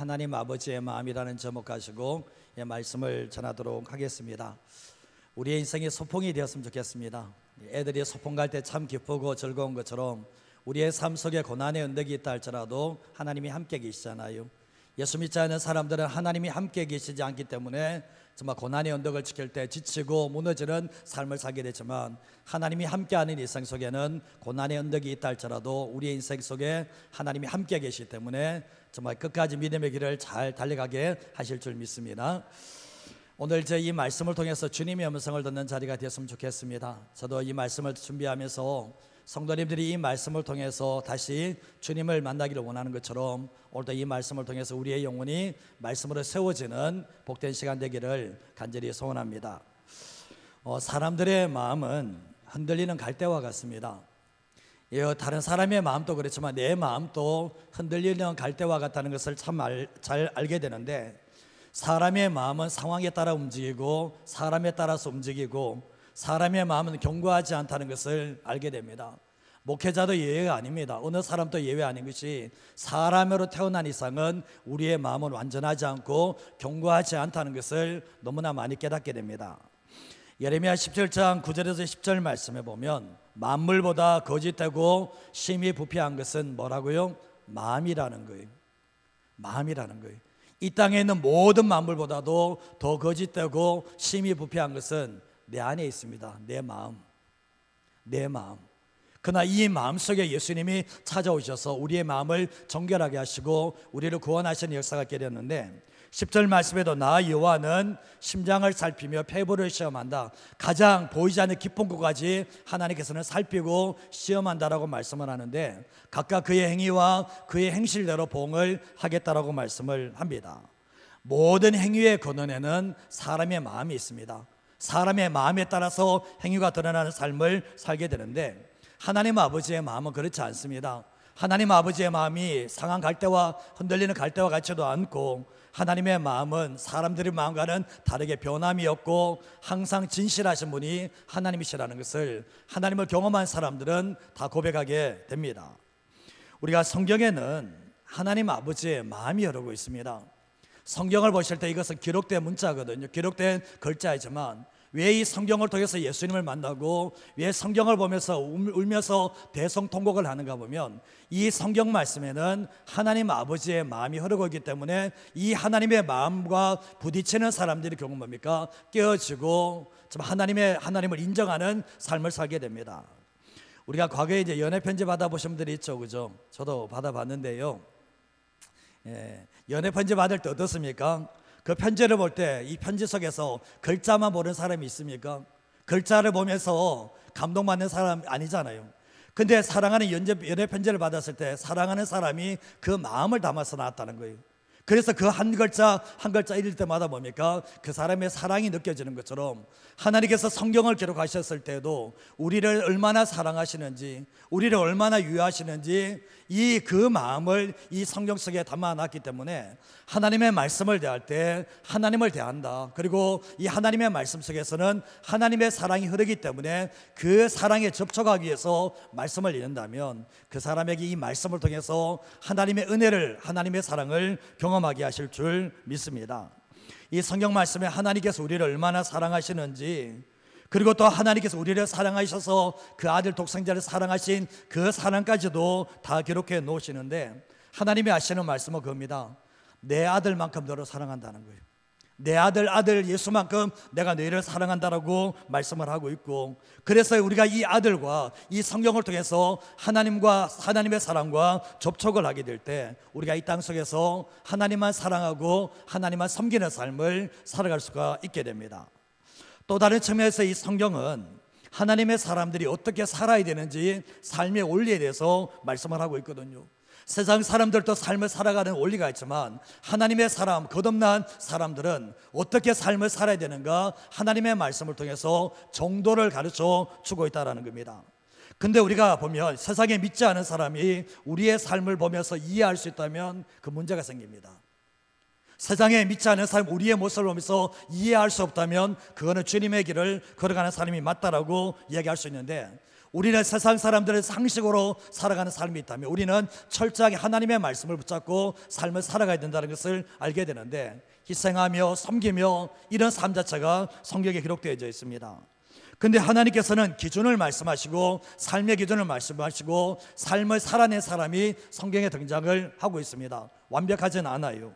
하나님 아버지의 마음이라는 제목 가지고 말씀을 전하도록 하겠습니다. 우리의 인생이 소풍이 되었으면 좋겠습니다. 애들이 소풍 갈 때 참 기쁘고 즐거운 것처럼 우리의 삶 속에 고난의 언덕이 있다 할지라도 하나님이 함께 계시잖아요. 예수 믿지 않는 사람들은 하나님이 함께 계시지 않기 때문에 정말 고난의 언덕을 지킬 때 지치고 무너지는 삶을 살게 되지만, 하나님이 함께하는 일생 속에는 고난의 언덕이 있다 할지라도 우리의 인생 속에 하나님이 함께 계시기 때문에 정말 끝까지 믿음의 길을 잘 달려가게 하실 줄 믿습니다. 오늘 이 말씀을 통해서 주님의 음성을 듣는 자리가 되었으면 좋겠습니다. 저도 이 말씀을 준비하면서 성도님들이 이 말씀을 통해서 다시 주님을 만나기를 원하는 것처럼 오늘도 이 말씀을 통해서 우리의 영혼이 말씀으로 세워지는 복된 시간 되기를 간절히 소원합니다. 사람들의 마음은 흔들리는 갈대와 같습니다. 다른 사람의 마음도 그렇지만 내 마음도 흔들리는 갈대와 같다는 것을 참 잘 알게 되는데, 사람의 마음은 상황에 따라 움직이고 사람에 따라서 움직이고 사람의 마음은 견고하지 않다는 것을 알게 됩니다. 목회자도 예외가 아닙니다. 어느 사람도 예외 아닌 것이, 사람으로 태어난 이상은 우리의 마음은 완전하지 않고 견고하지 않다는 것을 너무나 많이 깨닫게 됩니다. 예레미야 17장 9절에서 10절 말씀에 보면 만물보다 거짓되고 심히 부패한 것은 뭐라고요? 마음이라는 거예요. 마음이라는 거예요. 이 땅에 있는 모든 만물보다도 더 거짓되고 심히 부패한 것은 내 안에 있습니다. 내 마음. 내 마음. 그러나 이 마음 속에 예수님이 찾아오셔서 우리의 마음을 정결하게 하시고 우리를 구원하시는 역사가 있게 되었는데, 10절 말씀에도 나 여호와는 심장을 살피며 폐부를 시험한다. 가장 보이지 않는 깊은 곳까지 하나님께서는 살피고 시험한다라고 말씀을 하는데, 각각 그의 행위와 그의 행실대로 보응을 하겠다라고 말씀을 합니다. 모든 행위의 근원에는 사람의 마음이 있습니다. 사람의 마음에 따라서 행위가 드러나는 삶을 살게 되는데, 하나님 아버지의 마음은 그렇지 않습니다. 하나님 아버지의 마음이 상한 갈대와 흔들리는 갈대와 같지도 않고, 하나님의 마음은 사람들의 마음과는 다르게 변함이 없고 항상 진실하신 분이 하나님이시라는 것을 하나님을 경험한 사람들은 다 고백하게 됩니다. 우리가 성경에는 하나님 아버지의 마음이 흐르고 있습니다. 성경을 보실 때 이것은 기록된 문자거든요. 기록된 글자이지만 왜 이 성경을 통해서 예수님을 만나고 왜 성경을 보면서 울면서 대성통곡을 하는가 보면, 이 성경 말씀에는 하나님 아버지의 마음이 흐르고 있기 때문에 이 하나님의 마음과 부딪히는 사람들이 결국 뭡니까? 깨어지고 하나님을 인정하는 삶을 살게 됩니다. 우리가 과거에 연애 편지 받아보신 분들이 있죠, 그죠? 저도 받아봤는데요. 연애 편지 받을 때 어떻습니까? 그 편지를 볼 때 이 편지 속에서 글자만 보는 사람이 있습니까? 글자를 보면서 감동받는 사람 아니잖아요. 근데 사랑하는 연애 편지를 받았을 때 사랑하는 사람이 그 마음을 담아서 나왔다는 거예요. 그래서 그 한 글자 한 글자 읽을 때마다 뭡니까? 그 사람의 사랑이 느껴지는 것처럼 하나님께서 성경을 기록하셨을 때도 우리를 얼마나 사랑하시는지, 우리를 얼마나 유효하시는지 그 마음을 이 성경 속에 담아놨기 때문에 하나님의 말씀을 대할 때 하나님을 대한다. 그리고 이 하나님의 말씀 속에서는 하나님의 사랑이 흐르기 때문에 그 사랑에 접촉하기 위해서 말씀을 읽는다면 그 사람에게 이 말씀을 통해서 하나님의 은혜를, 하나님의 사랑을 경험하게 하실 줄 믿습니다. 이 성경 말씀에 하나님께서 우리를 얼마나 사랑하시는지, 그리고 또 하나님께서 우리를 사랑하셔서 그 아들 독생자를 사랑하신 그 사랑까지도 다 기록해 놓으시는데, 하나님이 하시는 말씀은 그겁니다. 내 아들만큼 너를 사랑한다는 거예요. 내 아들 예수만큼 내가 너희를 사랑한다라고 말씀을 하고 있고, 그래서 우리가 이 아들과 이 성경을 통해서 하나님의 사랑과 접촉을 하게 될 때 우리가 이 땅 속에서 하나님만 사랑하고 하나님만 섬기는 삶을 살아갈 수가 있게 됩니다. 또 다른 측면에서 이 성경은 하나님의 사람들이 어떻게 살아야 되는지 삶의 원리에 대해서 말씀을 하고 있거든요. 세상 사람들도 삶을 살아가는 원리가 있지만 하나님의 사람, 거듭난 사람들은 어떻게 삶을 살아야 되는가 하나님의 말씀을 통해서 정도를 가르쳐 주고 있다는 겁니다. 근데 우리가 보면 세상에 믿지 않은 사람이 우리의 삶을 보면서 이해할 수 있다면 그 문제가 생깁니다. 세상에 믿지 않는 사람 우리의 모습을 보면서 이해할 수 없다면 그거는 주님의 길을 걸어가는 사람이 맞다라고 이야기할 수 있는데, 우리는 세상 사람들의 상식으로 살아가는 삶이 있다면 우리는 철저하게 하나님의 말씀을 붙잡고 삶을 살아가야 된다는 것을 알게 되는데, 희생하며 섬기며 이런 삶 자체가 성경에 기록되어져 있습니다. 근데 하나님께서는 기준을 말씀하시고 삶의 기준을 말씀하시고 삶을 살아낸 사람이 성경에 등장을 하고 있습니다. 완벽하진 않아요.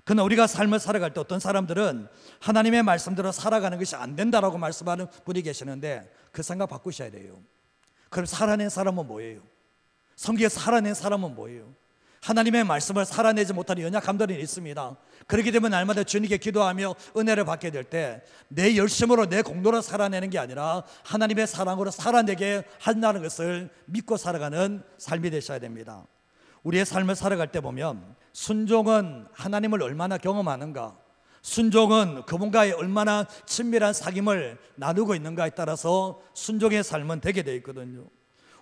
그러나 우리가 삶을 살아갈 때 어떤 사람들은 하나님의 말씀대로 살아가는 것이 안 된다라고 말씀하는 분이 계시는데, 그 생각 바꾸셔야 돼요. 그럼 살아낸 사람은 뭐예요? 성경에서 살아낸 사람은 뭐예요? 하나님의 말씀을 살아내지 못하는 연약함들이 있습니다. 그렇게 되면 날마다 주님께 기도하며 은혜를 받게 될 때 내 열심으로 내 공로로 살아내는 게 아니라 하나님의 사랑으로 살아내게 한다는 것을 믿고 살아가는 삶이 되셔야 됩니다. 우리의 삶을 살아갈 때 보면 순종은 하나님을 얼마나 경험하는가, 순종은 그분과의 얼마나 친밀한 사귐을 나누고 있는가에 따라서 순종의 삶은 되게 되어 있거든요.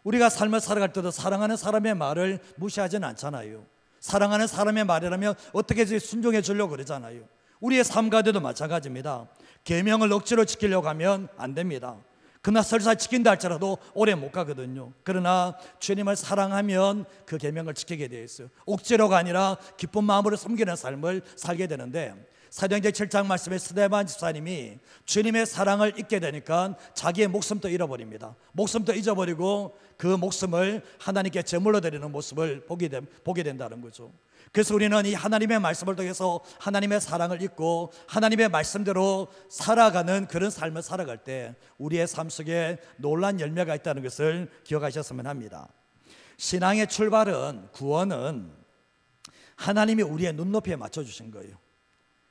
우리가 삶을 살아갈 때도 사랑하는 사람의 말을 무시하지는 않잖아요. 사랑하는 사람의 말이라면 어떻게 순종해 주려고 그러잖아요. 우리의 삶 가운데도 마찬가지입니다. 계명을 억지로 지키려고 하면 안 됩니다. 그러나 설사 지킨다 할지라도 오래 못 가거든요. 그러나 주님을 사랑하면 그 계명을 지키게 되어 있어요. 억지로가 아니라 기쁜 마음으로 섬기는 삶을 살게 되는데, 사도행전 7장 말씀에 스데반 집사님이 주님의 사랑을 잊게 되니까 자기의 목숨도 잃어버립니다. 목숨도 잊어버리고 그 목숨을 하나님께 제물로 드리는 모습을 보게 된다는 거죠. 그래서 우리는 이 하나님의 말씀을 통해서 하나님의 사랑을 잊고 하나님의 말씀대로 살아가는 그런 삶을 살아갈 때 우리의 삶 속에 놀라운 열매가 있다는 것을 기억하셨으면 합니다. 신앙의 출발은, 구원은 하나님이 우리의 눈높이에 맞춰주신 거예요.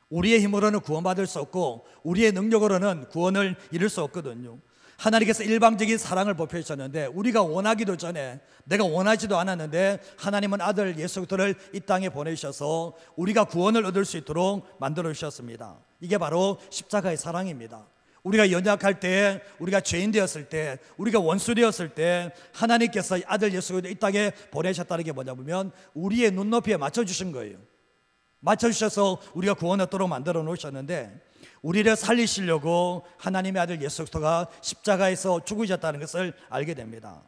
우리의 힘으로는 구원받을 수 없고 우리의 능력으로는 구원을 이룰 수 없거든요. 하나님께서 일방적인 사랑을 보여주셨는데, 우리가 원하기도 전에, 내가 원하지도 않았는데 하나님은 아들 예수 그리스도를 이 땅에 보내주셔서 우리가 구원을 얻을 수 있도록 만들어 주셨습니다. 이게 바로 십자가의 사랑입니다. 우리가 연약할 때, 우리가 죄인 되었을 때, 우리가 원수 되었을 때 하나님께서 아들 예수 그리스도를 이 땅에 보내셨다는 게 뭐냐 보면 우리의 눈높이에 맞춰주신 거예요. 맞춰주셔서 우리가 구원 얻도록 만들어 놓으셨는데, 우리를 살리시려고 하나님의 아들 예수 그리스도가 십자가에서 죽으셨다는 것을 알게 됩니다.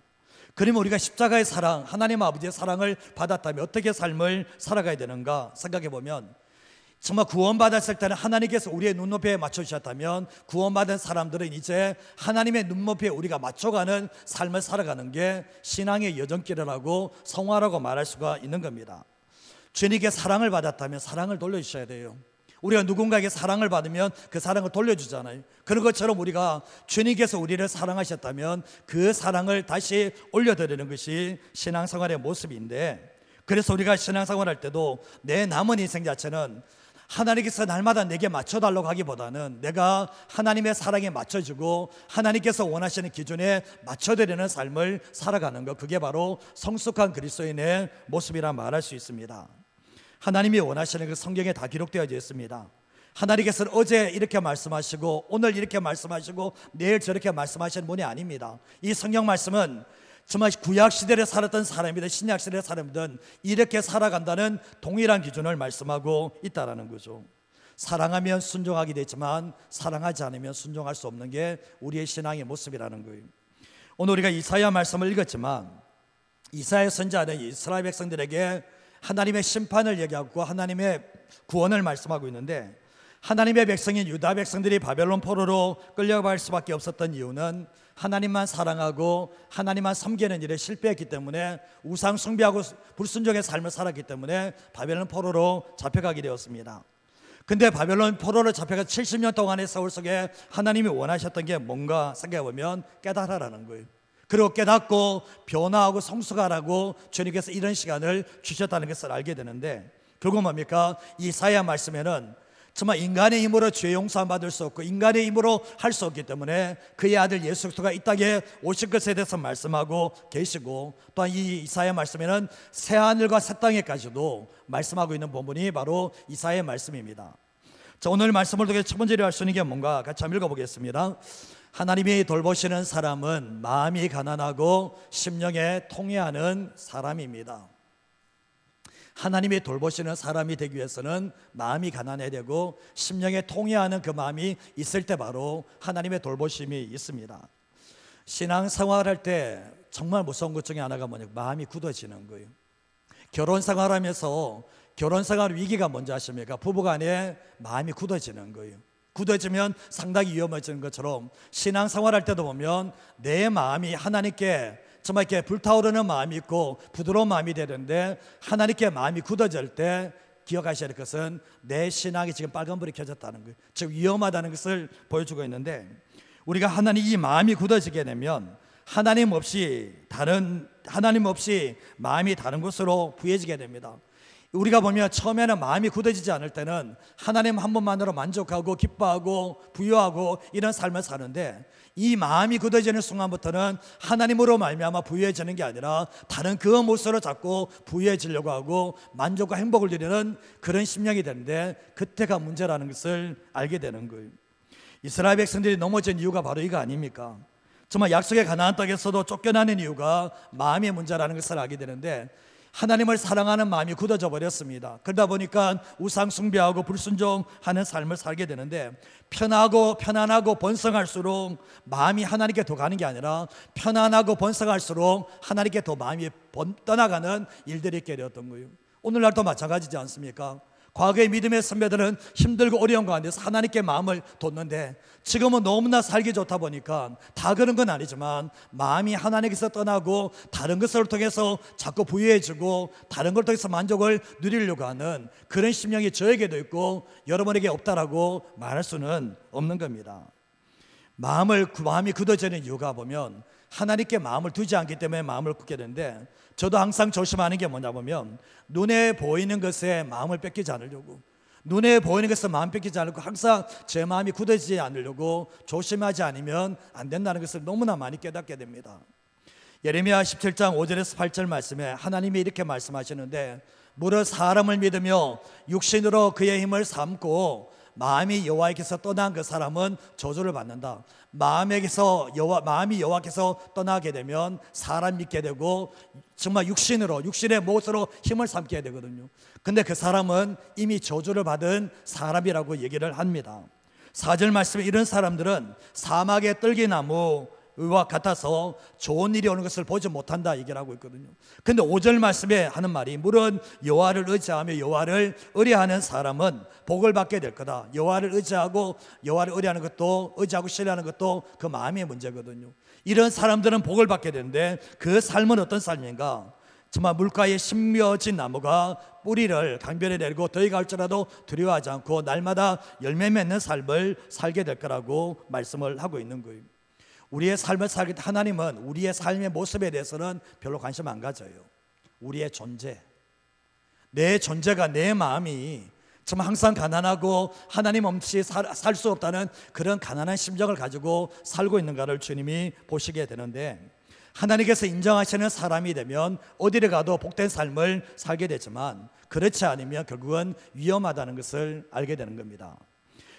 그러면 우리가 십자가의 사랑, 하나님 아버지의 사랑을 받았다면 어떻게 삶을 살아가야 되는가 생각해 보면, 정말 구원받았을 때는 하나님께서 우리의 눈높이에 맞춰주셨다면 구원받은 사람들은 이제 하나님의 눈높이에 우리가 맞춰가는 삶을 살아가는 게 신앙의 여정길이라고, 성화라고 말할 수가 있는 겁니다. 주님께 사랑을 받았다면 사랑을 돌려주셔야 돼요. 우리가 누군가에게 사랑을 받으면 그 사랑을 돌려주잖아요. 그런 것처럼 우리가 주님께서 우리를 사랑하셨다면 그 사랑을 다시 올려드리는 것이 신앙생활의 모습인데, 그래서 우리가 신앙생활할 때도 내 남은 인생 자체는 하나님께서 날마다 내게 맞춰달라고 하기보다는 내가 하나님의 사랑에 맞춰주고 하나님께서 원하시는 기준에 맞춰드리는 삶을 살아가는 것, 그게 바로 성숙한 그리스도인의 모습이라 말할 수 있습니다. 하나님이 원하시는 그 성경에 다 기록되어 있습니다. 하나님께서는 어제 이렇게 말씀하시고 오늘 이렇게 말씀하시고 내일 저렇게 말씀하시는 분이 아닙니다. 이 성경 말씀은 정말 구약시대에 살았던 사람이든 신약시대의 사람이든 이렇게 살아간다는 동일한 기준을 말씀하고 있다는 거죠. 사랑하면 순종하게 되지만 사랑하지 않으면 순종할 수 없는 게 우리의 신앙의 모습이라는 거예요. 오늘 우리가 이사야 말씀을 읽었지만, 이사야 선지자는 이스라엘 백성들에게 하나님의 심판을 얘기하고 하나님의 구원을 말씀하고 있는데, 하나님의 백성인 유다 백성들이 바벨론 포로로 끌려갈 수밖에 없었던 이유는 하나님만 사랑하고 하나님만 섬기는 일에 실패했기 때문에, 우상 숭배하고 불순종의 삶을 살았기 때문에 바벨론 포로로 잡혀가게 되었습니다. 근데 바벨론 포로로 잡혀가 70년 동안의 세월 속에 하나님이 원하셨던 게 뭔가 생각해보면 깨달으라는 거예요. 그리고 깨닫고 변화하고 성숙하라고 주님께서 이런 시간을 주셨다는 것을 알게 되는데, 결국 뭡니까? 이사야 말씀에는 정말 인간의 힘으로 죄 용서 받을 수 없고 인간의 힘으로 할 수 없기 때문에 그의 아들 예수 그리스도가 이 땅에 오실 것에 대해서 말씀하고 계시고, 또한 이 이사야 말씀에는 새 하늘과 새 땅에까지도 말씀하고 있는 본문이 바로 이사야의 말씀입니다. 자, 오늘 말씀을 통해 첫 번째로 할 수 있는 게 뭔가 같이 한번 읽어보겠습니다. 하나님이 돌보시는 사람은 마음이 가난하고 심령에 통회하는 사람입니다. 하나님이 돌보시는 사람이 되기 위해서는 마음이 가난해야 되고 심령에 통회하는 그 마음이 있을 때 바로 하나님의 돌보심이 있습니다. 신앙생활할 때 정말 무서운 것 중에 하나가 뭐냐, 마음이 굳어지는 거예요. 결혼생활하면서 결혼생활 위기가 뭔지 아십니까? 부부간에 마음이 굳어지는 거예요. 굳어지면 상당히 위험해지는 것처럼 신앙생활할 때도 보면 내 마음이 하나님께 정말 이렇게 불타오르는 마음이 있고 부드러운 마음이 되는데, 하나님께 마음이 굳어질 때 기억하셔야 될 것은 내 신앙이 지금 빨간불이 켜졌다는 거예요. 즉 위험하다는 것을 보여주고 있는데, 우리가 하나님 이 마음이 굳어지게 되면 하나님 없이 마음이 다른 곳으로 부해지게 됩니다. 우리가 보면 처음에는 마음이 굳어지지 않을 때는 하나님 한 분만으로 만족하고 기뻐하고 부유하고 이런 삶을 사는데, 이 마음이 굳어지는 순간부터는 하나님으로 말미암아 부유해지는 게 아니라 다른 그 무엇으로 자꾸 부유해지려고 하고 만족과 행복을 누리는 그런 심령이 되는데, 그때가 문제라는 것을 알게 되는 거예요. 이스라엘 백성들이 넘어진 이유가 바로 이거 아닙니까? 정말 약속의 가나안 땅에서도 쫓겨나는 이유가 마음의 문제라는 것을 알게 되는데, 하나님을 사랑하는 마음이 굳어져 버렸습니다. 그러다 보니까 우상 숭배하고 불순종하는 삶을 살게 되는데, 편안하고 번성할수록 마음이 하나님께 더 가는 게 아니라 편안하고 번성할수록 하나님께 더 마음이 떠나가는 일들이 있게 되었던 거예요. 오늘날도 마찬가지지 않습니까? 과거의 믿음의 선배들은 힘들고 어려운 가운데서 하나님께 마음을 뒀는데, 지금은 너무나 살기 좋다 보니까 다 그런 건 아니지만 마음이 하나님께서 떠나고 다른 것을 통해서 자꾸 부유해지고 다른 걸 통해서 만족을 누리려고 하는 그런 심령이 저에게도 있고 여러분에게 없다라고 말할 수는 없는 겁니다. 마음이 굳어지는 이유가 보면 하나님께 마음을 두지 않기 때문에 마음을 굳게 되는데, 저도 항상 조심하는 게 뭐냐 보면 눈에 보이는 것에 마음을 뺏기지 않으려고, 눈에 보이는 것에 마음 뺏기지 않고 항상 제 마음이 굳어지지 않으려고 조심하지 않으면 안 된다는 것을 너무나 많이 깨닫게 됩니다. 예레미야 17장 5절에서 8절 말씀에 하나님이 이렇게 말씀하시는데, 무릇 사람을 믿으며 육신으로 그의 힘을 삼고 마음이 여호와께서 떠난 그 사람은 저주를 받는다. 마음이 여호와께서 떠나게 되면 사람 믿게 되고 정말 육신의 몫으로 힘을 삼게 되거든요. 근데 그 사람은 이미 저주를 받은 사람이라고 얘기를 합니다. 4절 말씀에 이런 사람들은 사막의 떨기나무와 같아서 좋은 일이 오는 것을 보지 못한다 얘기를 하고 있거든요. 근데 5절 말씀에 하는 말이, 물은 여호와를 의지하며 여호와를 의뢰하는 사람은 복을 받게 될 거다. 여호와를 의지하고 신뢰하는 것도 그 마음의 문제거든요. 이런 사람들은 복을 받게 되는데, 그 삶은 어떤 삶인가? 정말 물가에 심겨진 나무가 뿌리를 강변에 내리고 더위가 올지라도 두려워하지 않고 날마다 열매 맺는 삶을 살게 될 거라고 말씀을 하고 있는 거예요. 우리의 삶을 살게 때 하나님은 우리의 삶의 모습에 대해서는 별로 관심 안 가져요. 우리의 존재, 내 존재가, 내 마음이 정말 항상 가난하고 하나님 없이 살 수 없다는 그런 가난한 심정을 가지고 살고 있는가를 주님이 보시게 되는데, 하나님께서 인정하시는 사람이 되면 어디를 가도 복된 삶을 살게 되지만, 그렇지 않으면 결국은 위험하다는 것을 알게 되는 겁니다.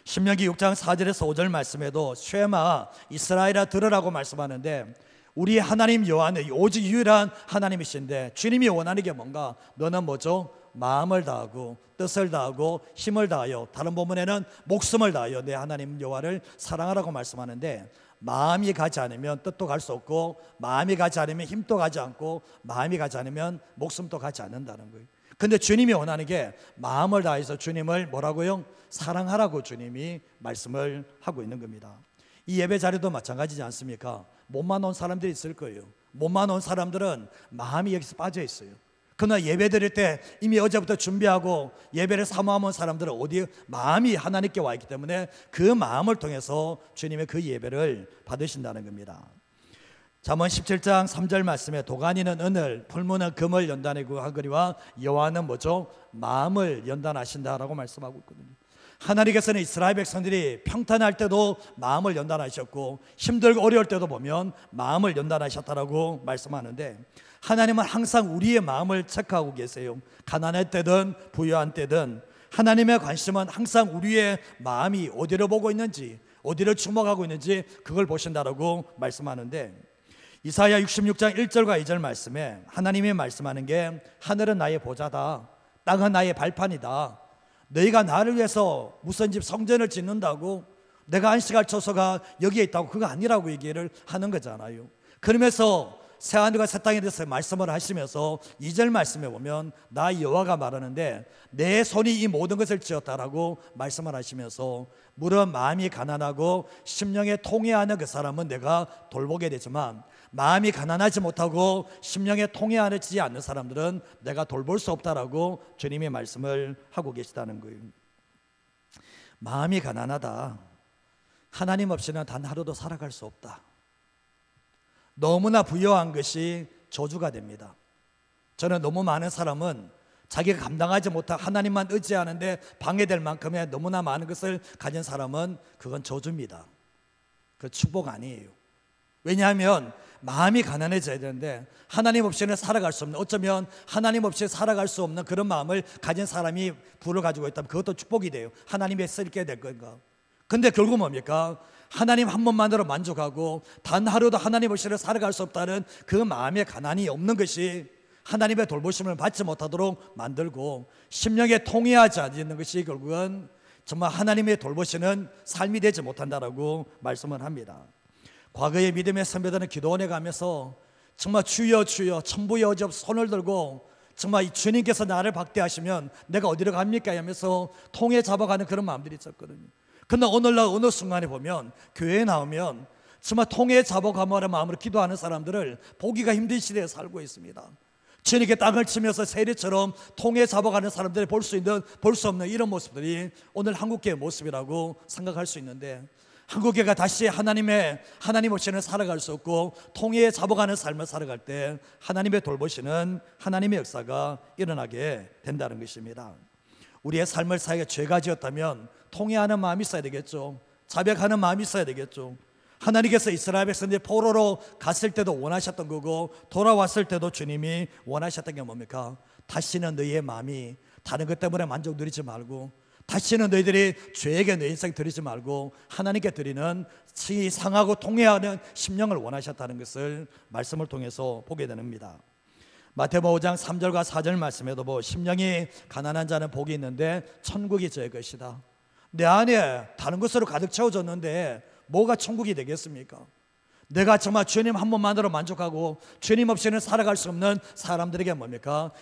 신명기 6장 4절에서 5절 말씀에도 쉐마 이스라엘아 들으라고 말씀하는데, 우리 하나님 여호와는 오직 유일한 하나님이신데 주님이 원하는 게 뭔가? 너는 뭐죠? 마음을 다하고 뜻을 다하고 힘을 다하여, 다른 본문에는 목숨을 다하여 내 하나님 여호와를 사랑하라고 말씀하는데, 마음이 가지 않으면 뜻도 갈 수 없고, 마음이 가지 않으면 힘도 가지 않고, 마음이 가지 않으면 목숨도 가지 않는다는 거예요. 근데 주님이 원하는 게 마음을 다해서 주님을 뭐라고요? 사랑하라고 주님이 말씀을 하고 있는 겁니다. 이 예배 자리도 마찬가지지 않습니까? 몸만 온 사람들이 있을 거예요. 몸만 온 사람들은 마음이 여기서 빠져 있어요. 그러나 예배 드릴 때 이미 어제부터 준비하고 예배를 사모하는 사람들은 어디 마음이 하나님께 와 있기 때문에 그 마음을 통해서 주님의 그 예배를 받으신다는 겁니다. 잠언 17장 3절 말씀에 도가니는 은을, 풀무는 금을 연단하고 하거니와 여호와는 뭐죠? 마음을 연단하신다라고 말씀하고 있거든요. 하나님께서는 이스라엘 백성들이 평탄할 때도 마음을 연단하셨고, 힘들고 어려울 때도 보면 마음을 연단하셨다라고 말씀하는데, 하나님은 항상 우리의 마음을 체크하고 계세요. 가난할 때든 부유한 때든 하나님의 관심은 항상 우리의 마음이 어디를 보고 있는지, 어디를 주목하고 있는지 그걸 보신다라고 말씀하는데, 이사야 66장 1절과 2절 말씀에 하나님이 말씀하는 게, 하늘은 나의 보좌다, 땅은 나의 발판이다. 너희가 나를 위해서 무슨 집 성전을 짓는다고? 내가 안식할 처소가 여기에 있다고 그거 아니라고 얘기를 하는 거잖아요. 그러면서 새하늘과 새 땅에 대해서 말씀을 하시면서 2절 말씀에 보면 나 여호와가 말하는데 내 손이 이 모든 것을 지었다라고 말씀을 하시면서 무릇 마음이 가난하고 심령에 통회하는 그 사람은 내가 돌보게 되지만 마음이 가난하지 못하고 심령에 통회하지 않는 사람들은 내가 돌볼 수 없다라고 주님이 말씀을 하고 계시다는 거예요. 마음이 가난하다. 하나님 없이는 단 하루도 살아갈 수 없다. 너무나 부여한 것이 저주가 됩니다. 저는 너무 많은 사람은 자기가 감당하지 못한 하나님만 의지하는데 방해될 만큼의 너무나 많은 것을 가진 사람은 그건 저주입니다. 그 축복 아니에요. 왜냐하면 마음이 가난해져야 되는데 하나님 없이는 살아갈 수 없는, 어쩌면 하나님 없이 살아갈 수 없는 그런 마음을 가진 사람이 부를 가지고 있다면 그것도 축복이 돼요. 하나님의 쓰게 될 건가. 근데 결국 뭡니까? 하나님 한 번만으로 만족하고 단 하루도 하나님 없이는 살아갈 수 없다는 그 마음의 가난이 없는 것이 하나님의 돌보심을 받지 못하도록 만들고 심령에 통회하지 않는 것이 결국은 정말 하나님의 돌보시는 삶이 되지 못한다라고 말씀을 합니다. 과거의 믿음의 선배들은 기도원에 가면서 정말 주여 주여 천부여접 손을 들고 정말 이 주님께서 나를 박대하시면 내가 어디로 갑니까 하면서 통에 잡아가는 그런 마음들이 있었거든요. 그러나 오늘날 어느 순간에 보면 교회에 나오면 정말 통에 잡아가는 마음으로 기도하는 사람들을 보기가 힘든 시대에 살고 있습니다. 주님께 땅을 치면서 세리처럼 통에 잡아가는 사람들이 볼 수 없는 이런 모습들이 오늘 한국교회의 모습이라고 생각할 수 있는데, 한국교회가 다시 하나님 없이는 살아갈 수 없고 통에 잡아가는 삶을 살아갈 때 하나님의 돌보시는 하나님의 역사가 일어나게 된다는 것입니다. 우리의 삶을 사이에 죄가 지었다면 통회하는 마음이 있어야 되겠죠. 자백하는 마음이 있어야 되겠죠. 하나님께서 이스라엘 백성들이 포로로 갔을 때도 원하셨던 거고 돌아왔을 때도 주님이 원하셨던 게 뭡니까? 다시는 너희의 마음이 다른 것 때문에 만족 누리지 말고, 다시는 너희들이 죄에게 내 인생 드리지 말고 하나님께 드리는 상하고 통회하는 심령을 원하셨다는 것을 말씀을 통해서 보게 됩니다. 마태복음 5장 3절과 4절 말씀에도 심령이 가난한 자는 복이 있는데 천국이 저의 것이다. 내 안에 다른 것으로 가득 채워졌는데 뭐가 천국이 되겠습니까? 내가 정말 주님 한 번만으로 만족하고 주님 없이는 살아갈 수 없는 사람들에게 뭡니까?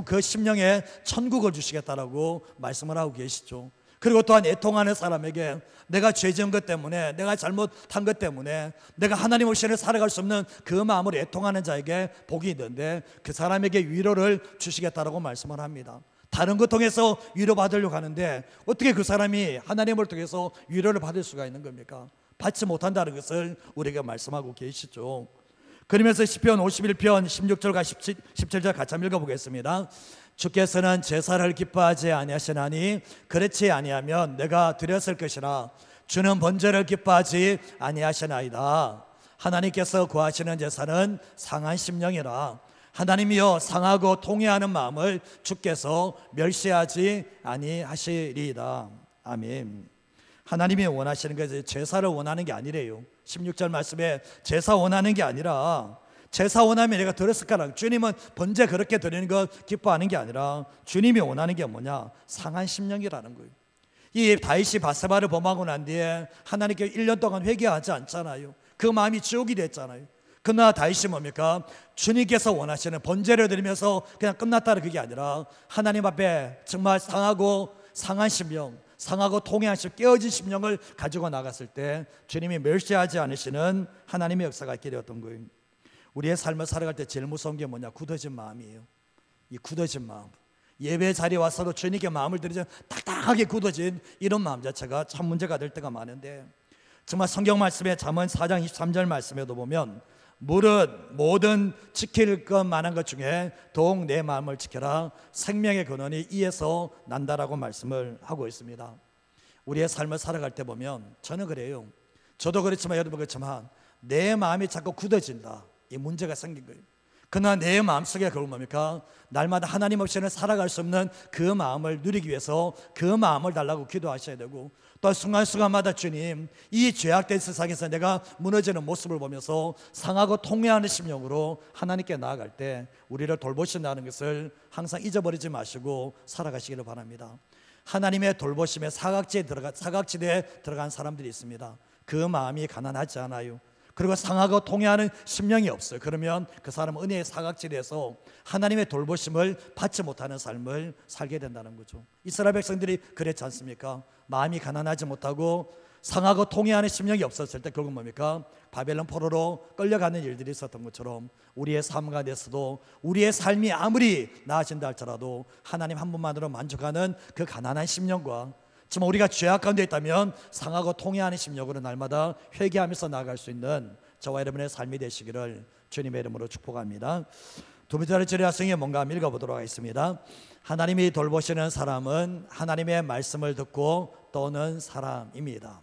그 심령에 천국을 주시겠다라고 말씀을 하고 계시죠. 그리고 또한 애통하는 사람에게 내가 죄 지은 것 때문에, 내가 잘못한 것 때문에 내가 하나님 없이는 살아갈 수 없는 그 마음으로 애통하는 자에게 복이 있는데 그 사람에게 위로를 주시겠다라고 말씀을 합니다. 다른 것 통해서 위로받으려고 하는데 어떻게 그 사람이 하나님을 통해서 위로를 받을 수가 있는 겁니까? 받지 못한다는 것을 우리에게 말씀하고 계시죠. 그러면서 시편 51편 16절과 17절 같이 한번 읽어보겠습니다. 주께서는 제사를 기뻐하지 아니하시나니 그렇지 아니하면 내가 드렸을 것이라. 주는 번제를 기뻐하지 아니하시나이다. 하나님께서 구하시는 제사는 상한 심령이라. 하나님이여 상하고 통회하는 마음을 주께서 멸시하지 아니하시리이다. 아멘. 하나님이 원하시는 것은 제사를 원하는 게 아니래요. 16절 말씀에 제사 원하는 게 아니라, 제사 원하면 내가 드렸을까라. 주님은 번제 그렇게 드리는 것 기뻐하는 게 아니라 주님이 원하는 게 뭐냐? 상한 심령이라는 거예요. 이 다윗이 바세바를 범하고 난 뒤에 하나님께 1년 동안 회개하지 않잖아요. 그 마음이 지옥이 됐잖아요. 그러나 다윗이 뭡니까? 주님께서 원하시는 번제를 드리면서 그냥 끝났다는 그게 아니라 하나님 앞에 정말 상한 심령, 상하고 통회하시고 깨어진 심령을 가지고 나갔을 때 주님이 멸시하지 않으시는 하나님의 역사가 있게 되었던 거예요. 우리의 삶을 살아갈 때 제일 무서운 게 뭐냐? 굳어진 마음이에요. 이 굳어진 마음, 예배 자리에 와서도 주님께 마음을 드리지 딱딱하게 굳어진 이런 마음 자체가 참 문제가 될 때가 많은데, 정말 성경 말씀에 잠언 4장 23절 말씀에도 보면 무릇 모든 지킬 것만한 것 중에 더욱 내 마음을 지켜라. 생명의 근원이 이에서 난다라고 말씀을 하고 있습니다. 우리의 삶을 살아갈 때 보면 저는 그래요. 저도 그렇지만 여러분 그렇지만 내 마음이 자꾸 굳어진다. 이 문제가 생긴 거예요. 그러나 내 마음속에 그건 뭡니까? 날마다 하나님 없이는 살아갈 수 없는 그 마음을 누리기 위해서 그 마음을 달라고 기도하셔야 되고, 또 순간순간마다 주님, 이 죄악된 세상에서 내가 무너지는 모습을 보면서 상하고 통회하는 심령으로 하나님께 나아갈 때 우리를 돌보신다는 것을 항상 잊어버리지 마시고 살아가시기를 바랍니다. 하나님의 돌보심에 사각지대에 들어간 사람들이 있습니다. 그 마음이 가난하지 않아요. 그리고 상하고 통해하는 심령이 없어요. 그러면 그 사람은 은혜의 사각지대에서 하나님의 돌보심을 받지 못하는 삶을 살게 된다는 거죠. 이스라엘 백성들이 그랬지 않습니까? 마음이 가난하지 못하고 상하고 통해하는 심령이 없었을 때 결국 뭡니까? 바벨론 포로로 끌려가는 일들이 있었던 것처럼 우리의 삶 가운데서도 우리의 삶이 아무리 나아진다 할지라도 하나님 한 분만으로 만족하는 그 가난한 심령과 정말 우리가 죄악 가운데 있다면 상하고 통해하는 심령으로 날마다 회개하면서 나아갈 수 있는 저와 여러분의 삶이 되시기를 주님의 이름으로 축복합니다. 두 번째로 저희가 뭔가 한번 읽어보도록 하겠습니다. 하나님이 돌보시는 사람은 하나님의 말씀을 듣고 떠는 사람입니다.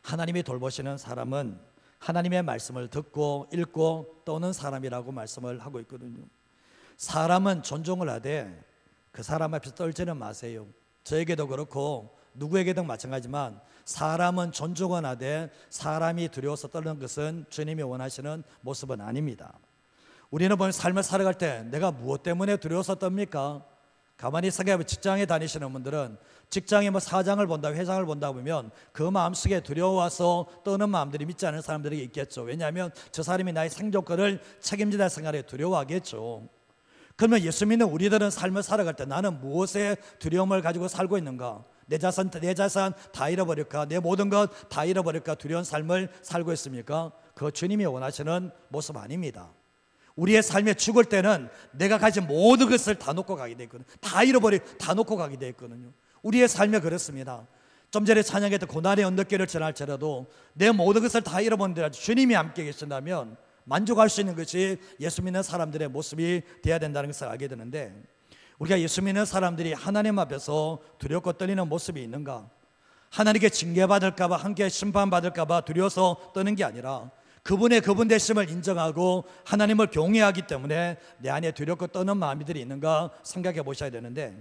하나님이 돌보시는 사람은 하나님의 말씀을 듣고 읽고 떠는 사람이라고 말씀을 하고 있거든요. 사람은 존중을 하되 그 사람 앞에서 떨지는 마세요. 저에게도 그렇고 누구에게도 마찬가지지만 사람은 존중은 하되 사람이 두려워서 떨는 것은 주님이 원하시는 모습은 아닙니다. 우리는 보면 삶을 살아갈 때 내가 무엇 때문에 두려워서 떱니까? 가만히 생각해보면 직장에 다니시는 분들은 직장에 사장을 본다, 회장을 본다 보면 그 마음속에 두려워서 떠는 마음들이 믿지 않는 사람들이 있겠죠. 왜냐하면 저 사람이 나의 생존권을 책임지다 생각에 두려워하겠죠. 그러면 예수 믿는 우리들은 삶을 살아갈 때 나는 무엇에 두려움을 가지고 살고 있는가? 내 자산 다 잃어버릴까? 내 모든 것 다 잃어버릴까? 두려운 삶을 살고 있습니까? 그거 주님이 원하시는 모습 아닙니다. 우리의 삶에 죽을 때는 내가 가진 모든 것을 다 놓고 가게 돼 있거든요. 다 놓고 가게 돼 있거든요. 우리의 삶에 그렇습니다. 좀 전에 찬양했던 고난의 언덕길을 지날지라도 내 모든 것을 다 잃어버린다 주님이 함께 계신다면 만족할 수 있는 것이 예수 믿는 사람들의 모습이 되어야 된다는 것을 알게 되는데, 우리가 예수 믿는 사람들이 하나님 앞에서 두렵고 떨리는 모습이 있는가? 하나님께 징계받을까 봐, 함께 심판받을까 봐 두려워서 떠는 게 아니라 그분의 그분 되심을 인정하고 하나님을 경외하기 때문에 내 안에 두렵고 떠는 마음들이 있는가 생각해 보셔야 되는데,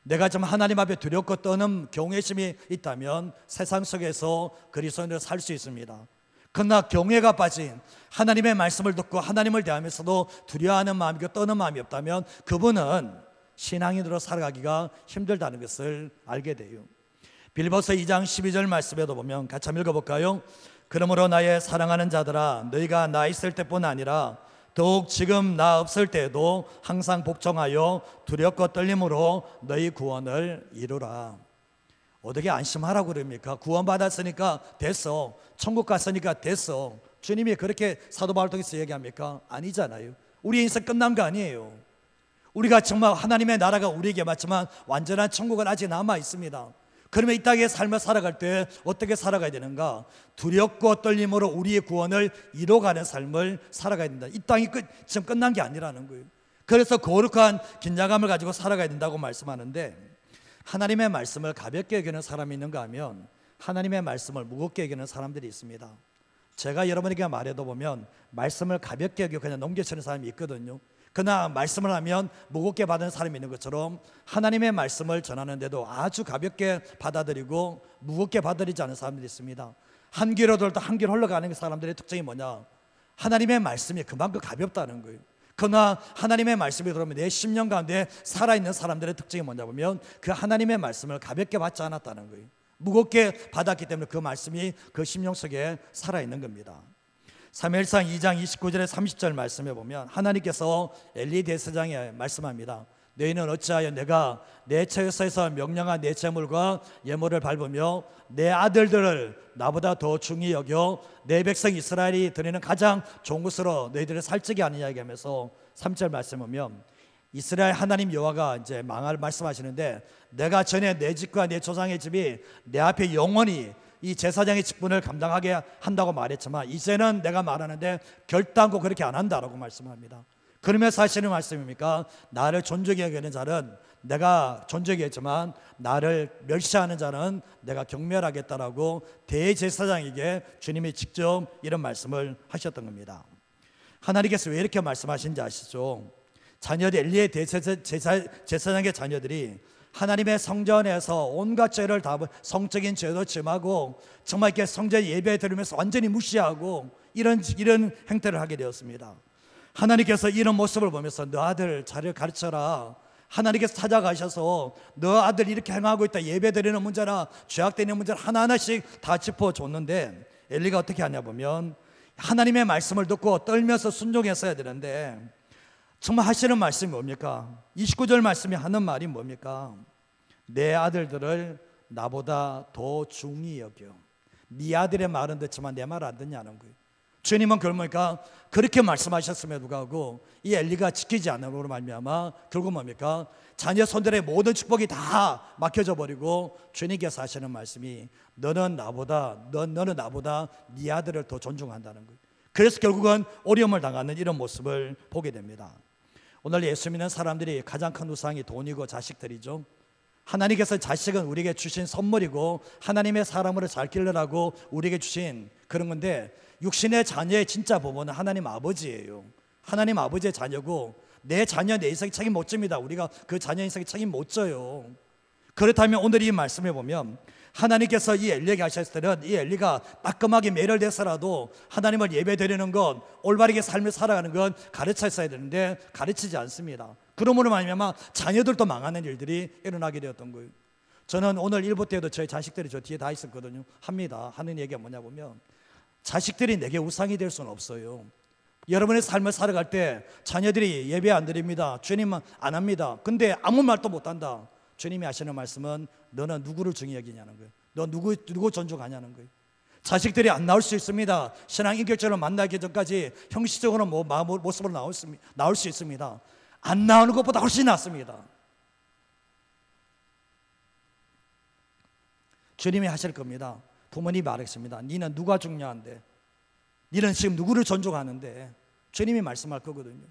내가 좀 하나님 앞에 두렵고 떠는 경외심이 있다면 세상 속에서 그리스도인으로 살 수 있습니다. 그러나 경외가 빠진, 하나님의 말씀을 듣고 하나님을 대하면서도 두려워하는 마음이고 떠는 마음이 없다면 그분은 신앙인으로 살아가기가 힘들다는 것을 알게 돼요. 빌립보서 2장 12절 말씀에도 보면 같이 한번 읽어볼까요? 그러므로 나의 사랑하는 자들아, 너희가 나 있을 때뿐 아니라 더욱 지금 나 없을 때에도 항상 복종하여 두렵고 떨림으로 너희 구원을 이루라. 어떻게 안심하라고 그럽니까? 구원받았으니까 됐어, 천국 갔으니까 됐어. 주님이 그렇게 사도 바울 통해서 얘기합니까? 아니잖아요. 우리 인생 끝난 거 아니에요. 우리가 정말 하나님의 나라가 우리에게 맞지만 완전한 천국은 아직 남아 있습니다. 그러면 이 땅의 삶을 살아갈 때 어떻게 살아가야 되는가? 두렵고 떨림으로 우리의 구원을 이뤄가는 삶을 살아가야 된다. 이 땅이 지금 끝난 게 아니라는 거예요. 그래서 거룩한 긴장감을 가지고 살아가야 된다고 말씀하는데, 하나님의 말씀을 가볍게 여기는 사람이 있는가 하면 하나님의 말씀을 무겁게 여기는 사람들이 있습니다. 제가 여러분에게 말해도 보면 말씀을 가볍게 여기고 그냥 넘겨치는 사람이 있거든요. 그러나 말씀을 하면 무겁게 받는 사람이 있는 것처럼 하나님의 말씀을 전하는데도 아주 가볍게 받아들이고 무겁게 받아들이지 않는 사람들이 있습니다. 한 귀로 들다 한 귀로 흘러가는 사람들의 특징이 뭐냐? 하나님의 말씀이 그만큼 가볍다는 거예요. 그러나 하나님의 말씀이 들어오면 내 심령 가운데 살아있는 사람들의 특징이 뭐냐 보면 그 하나님의 말씀을 가볍게 받지 않았다는 거예요. 무겁게 받았기 때문에 그 말씀이 그 심령 속에 살아있는 겁니다. 사무엘상 2장 29절에 30절 말씀해 보면 하나님께서 엘리 대제사장에 말씀합니다. 너희는 어찌하여 내가 내 처소에서 명령한 내 제물과 예물을 밟으며 내 아들들을 나보다 더 중히 여겨 내 백성 이스라엘이 드리는 가장 좋은 것으로 너희들을 살찌게 하느냐 얘기하면서 3절 말씀 보면 이스라엘 하나님 여호와가 이제 망할 말씀하시는데, 내가 전에 내 집과 내 조상의 집이 내 앞에 영원히 이 제사장의 직분을 감당하게 한다고 말했지만 이제는 내가 말하는데 결단코 그렇게 안 한다라고 말씀합니다. 그러면서 하시는 말씀입니까? 나를 존중히 여기는 자는 내가 존중히 했지만 나를 멸시하는 자는 내가 경멸하겠다라고 대제사장에게 주님이 직접 이런 말씀을 하셨던 겁니다. 하나님께서 왜 이렇게 말씀하신지 아시죠? 자녀들, 엘리의 제사장의 자녀들이 하나님의 성전에서 온갖 죄를 다, 성적인 죄도 짐하고 정말 이렇게 성전 예배 드리면서 완전히 무시하고 이런 행태를 하게 되었습니다. 하나님께서 이런 모습을 보면서 너 아들 자를 가르쳐라, 하나님께서 찾아가셔서 너 아들 이렇게 행하고 있다, 예배드리는 문제나 죄악되는 문제를 하나하나씩 다 짚어줬는데 엘리가 어떻게 하냐 보면 하나님의 말씀을 듣고 떨면서 순종했어야 되는데 정말 하시는 말씀이 뭡니까? 29절 말씀이 하는 말이 뭡니까? 내 아들들을 나보다 더 중히 여겨. 네 아들의 말은 듣지만 내 말 안 듣냐는 거예요. 주님은 그러니까 그렇게 말씀하셨음에도 불구하고 이 엘리가 지키지 않음으로 말미암아 결국 뭡니까? 자녀 손들의 모든 축복이 다 막혀져 버리고 주님께서 하시는 말씀이 너는 나보다 네 아들을 더 존중한다는 거예요. 그래서 결국은 어려움을 당하는 이런 모습을 보게 됩니다. 오늘 예수 믿는 사람들이 가장 큰 우상이 돈이고 자식들이죠. 하나님께서 자식은 우리에게 주신 선물이고 하나님의 사람으로 잘 길러라고 우리에게 주신 그런 건데 육신의 자녀의 진짜 부모는 하나님 아버지예요. 하나님 아버지의 자녀고 내 자녀 내 인생 책임 못 집니다. 우리가 그 자녀 인생 책임 못 져요. 그렇다면 오늘 이 말씀에 보면 하나님께서 이 엘리에게 하셨을 때는 이 엘리가 따끔하게 매를대서라도 하나님을 예배드리는 것, 올바르게 삶을 살아가는 건 가르쳤어야 되는데 가르치지 않습니다. 그러므로 말미암아 자녀들도 망하는 일들이 일어나게 되었던 거예요. 저는 오늘 일부 때도 저희 자식들이 저 뒤에 다 있었거든요. 하는 얘기가 뭐냐 보면 자식들이 내게 우상이 될 수는 없어요. 여러분의 삶을 살아갈 때 자녀들이 예배 안 드립니다, 주님은 안 합니다. 근데 아무 말도 못한다. 주님이 하시는 말씀은 너는 누구를 중히 여기냐는 거예요. 너 누구 존중하냐는 거예요. 자식들이 안 나올 수 있습니다. 신앙 인격적으로 만나기 전까지 형식적으로 모습으로 나올 수 있습니다. 안 나오는 것보다 훨씬 낫습니다. 주님이 하실 겁니다. 부모님이 말했습니다. 니는 누가 중요한데? 니는 지금 누구를 존중하는데? 주님이 말씀할 거거든요.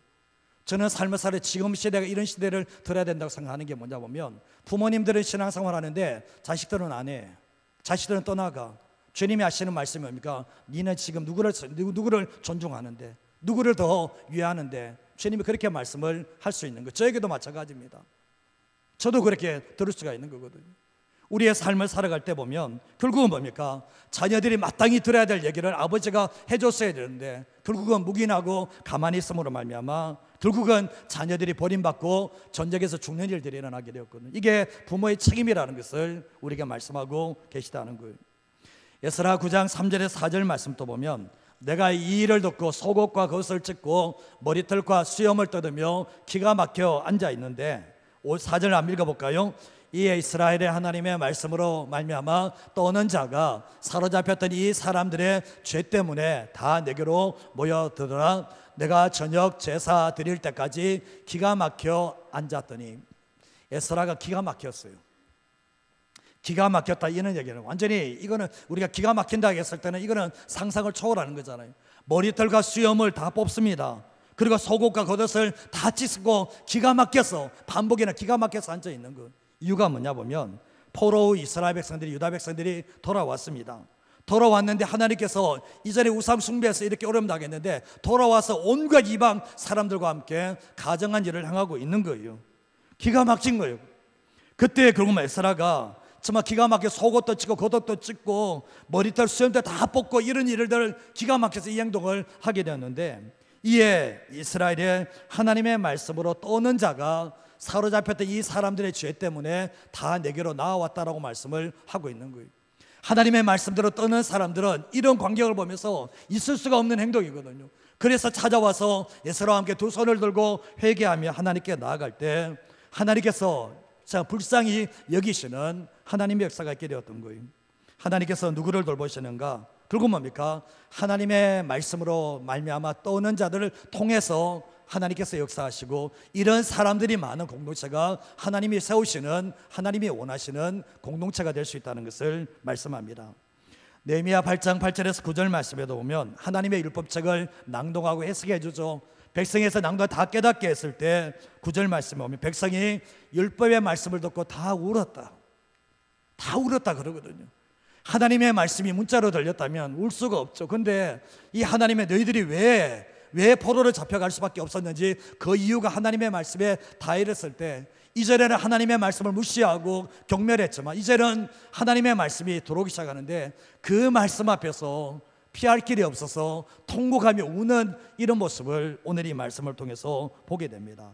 저는 삶을 살아 지금 시대가 이런 시대를 들어야 된다고 생각하는 게 뭐냐 보면 부모님들은 신앙생활 하는데 자식들은 안 해. 자식들은 떠나가. 주님이 하시는 말씀이 뭡니까? 니는 지금 누구를 존중하는데, 누구를 더 위하는데? 주님이 그렇게 말씀을 할 수 있는 거. 저에게도 마찬가지입니다. 저도 그렇게 들을 수가 있는 거거든요. 우리의 삶을 살아갈 때 보면 결국은 뭡니까? 자녀들이 마땅히 들어야 될 얘기를 아버지가 해줬어야 되는데 결국은 묵인하고 가만히 있음으로 말미암아 결국은 자녀들이 버림받고 전쟁에서 죽는 일들이 일어나게 되었거든요. 이게 부모의 책임이라는 것을 우리에게 말씀하고 계시다는 거예요. 에스라 9장 3절에서 4절 말씀 또 보면 내가 이 일을 듣고 속옷과 겉을 찢고 머리털과 수염을 뜯으며 기가 막혀 앉아 있는데 4절 한번 읽어볼까요? 이에 이스라엘의 하나님의 말씀으로 말미암아 떠오는 자가 사로잡혔던 이 사람들의 죄 때문에 다 내게로 모여들어라. 내가 저녁 제사 드릴 때까지 기가 막혀 앉았더니 에스라가 기가 막혔어요. 기가 막혔다 이런 얘기는 완전히 이거는 우리가 기가 막힌다 했을 때는 이거는 상상을 초월하는 거잖아요. 머리털과 수염을 다 뽑습니다. 그리고 속옷과 겉옷을 다 찢고 기가 막혀서 반복이나 기가 막혀서 앉아 있는 거. 이유가 뭐냐 보면 포로 후 이스라엘 백성들이 유다 백성들이 돌아왔습니다. 돌아왔는데 하나님께서 이전에 우상 숭배해서 이렇게 어려움 당했는데 돌아와서 온갖 이방 사람들과 함께 가정한 일을 행하고 있는 거예요. 기가 막힌 거예요. 그때 결국 에스라가 정말 기가 막혀 속옷도 찢고 겉옷도 찢고 머리털 수염도 다 뽑고 이런 일들을 기가 막혀서 이 행동을 하게 되었는데 이에 이스라엘의 하나님의 말씀으로 떠오는 자가 사로잡혔던 이 사람들의 죄 때문에 다 내게로 나와왔다라고 말씀을 하고 있는 거예요. 하나님의 말씀대로 떠는 사람들은 이런 광경을 보면서 있을 수가 없는 행동이거든요. 그래서 찾아와서 에스라와 함께 두 손을 들고 회개하며 하나님께 나아갈 때 하나님께서 불쌍히 여기시는 하나님의 역사가 있게 되었던 거예요. 하나님께서 누구를 돌보시는가? 결국 뭡니까? 하나님의 말씀으로 말미암아 떠오는 자들을 통해서 하나님께서 역사하시고 이런 사람들이 많은 공동체가 하나님이 세우시는 하나님이 원하시는 공동체가 될 수 있다는 것을 말씀합니다. 느헤미야 8장 8절에서 9절 말씀에도 보면 하나님의 율법책을 낭독하고 해석해 주죠. 백성에서 낭독을 다 깨닫게 했을 때 9절 말씀에 보면 백성이 율법의 말씀을 듣고 다 울었다. 다 울었다 그러거든요. 하나님의 말씀이 문자로 들렸다면 울 수가 없죠. 근데 이 하나님의 너희들이 왜 포로를 잡혀갈 수밖에 없었는지 그 이유가 하나님의 말씀에 다 이랬을 때 이전에는 하나님의 말씀을 무시하고 경멸했지만 이제는 하나님의 말씀이 들어오기 시작하는데 그 말씀 앞에서 피할 길이 없어서 통곡하며 우는 이런 모습을 오늘 이 말씀을 통해서 보게 됩니다.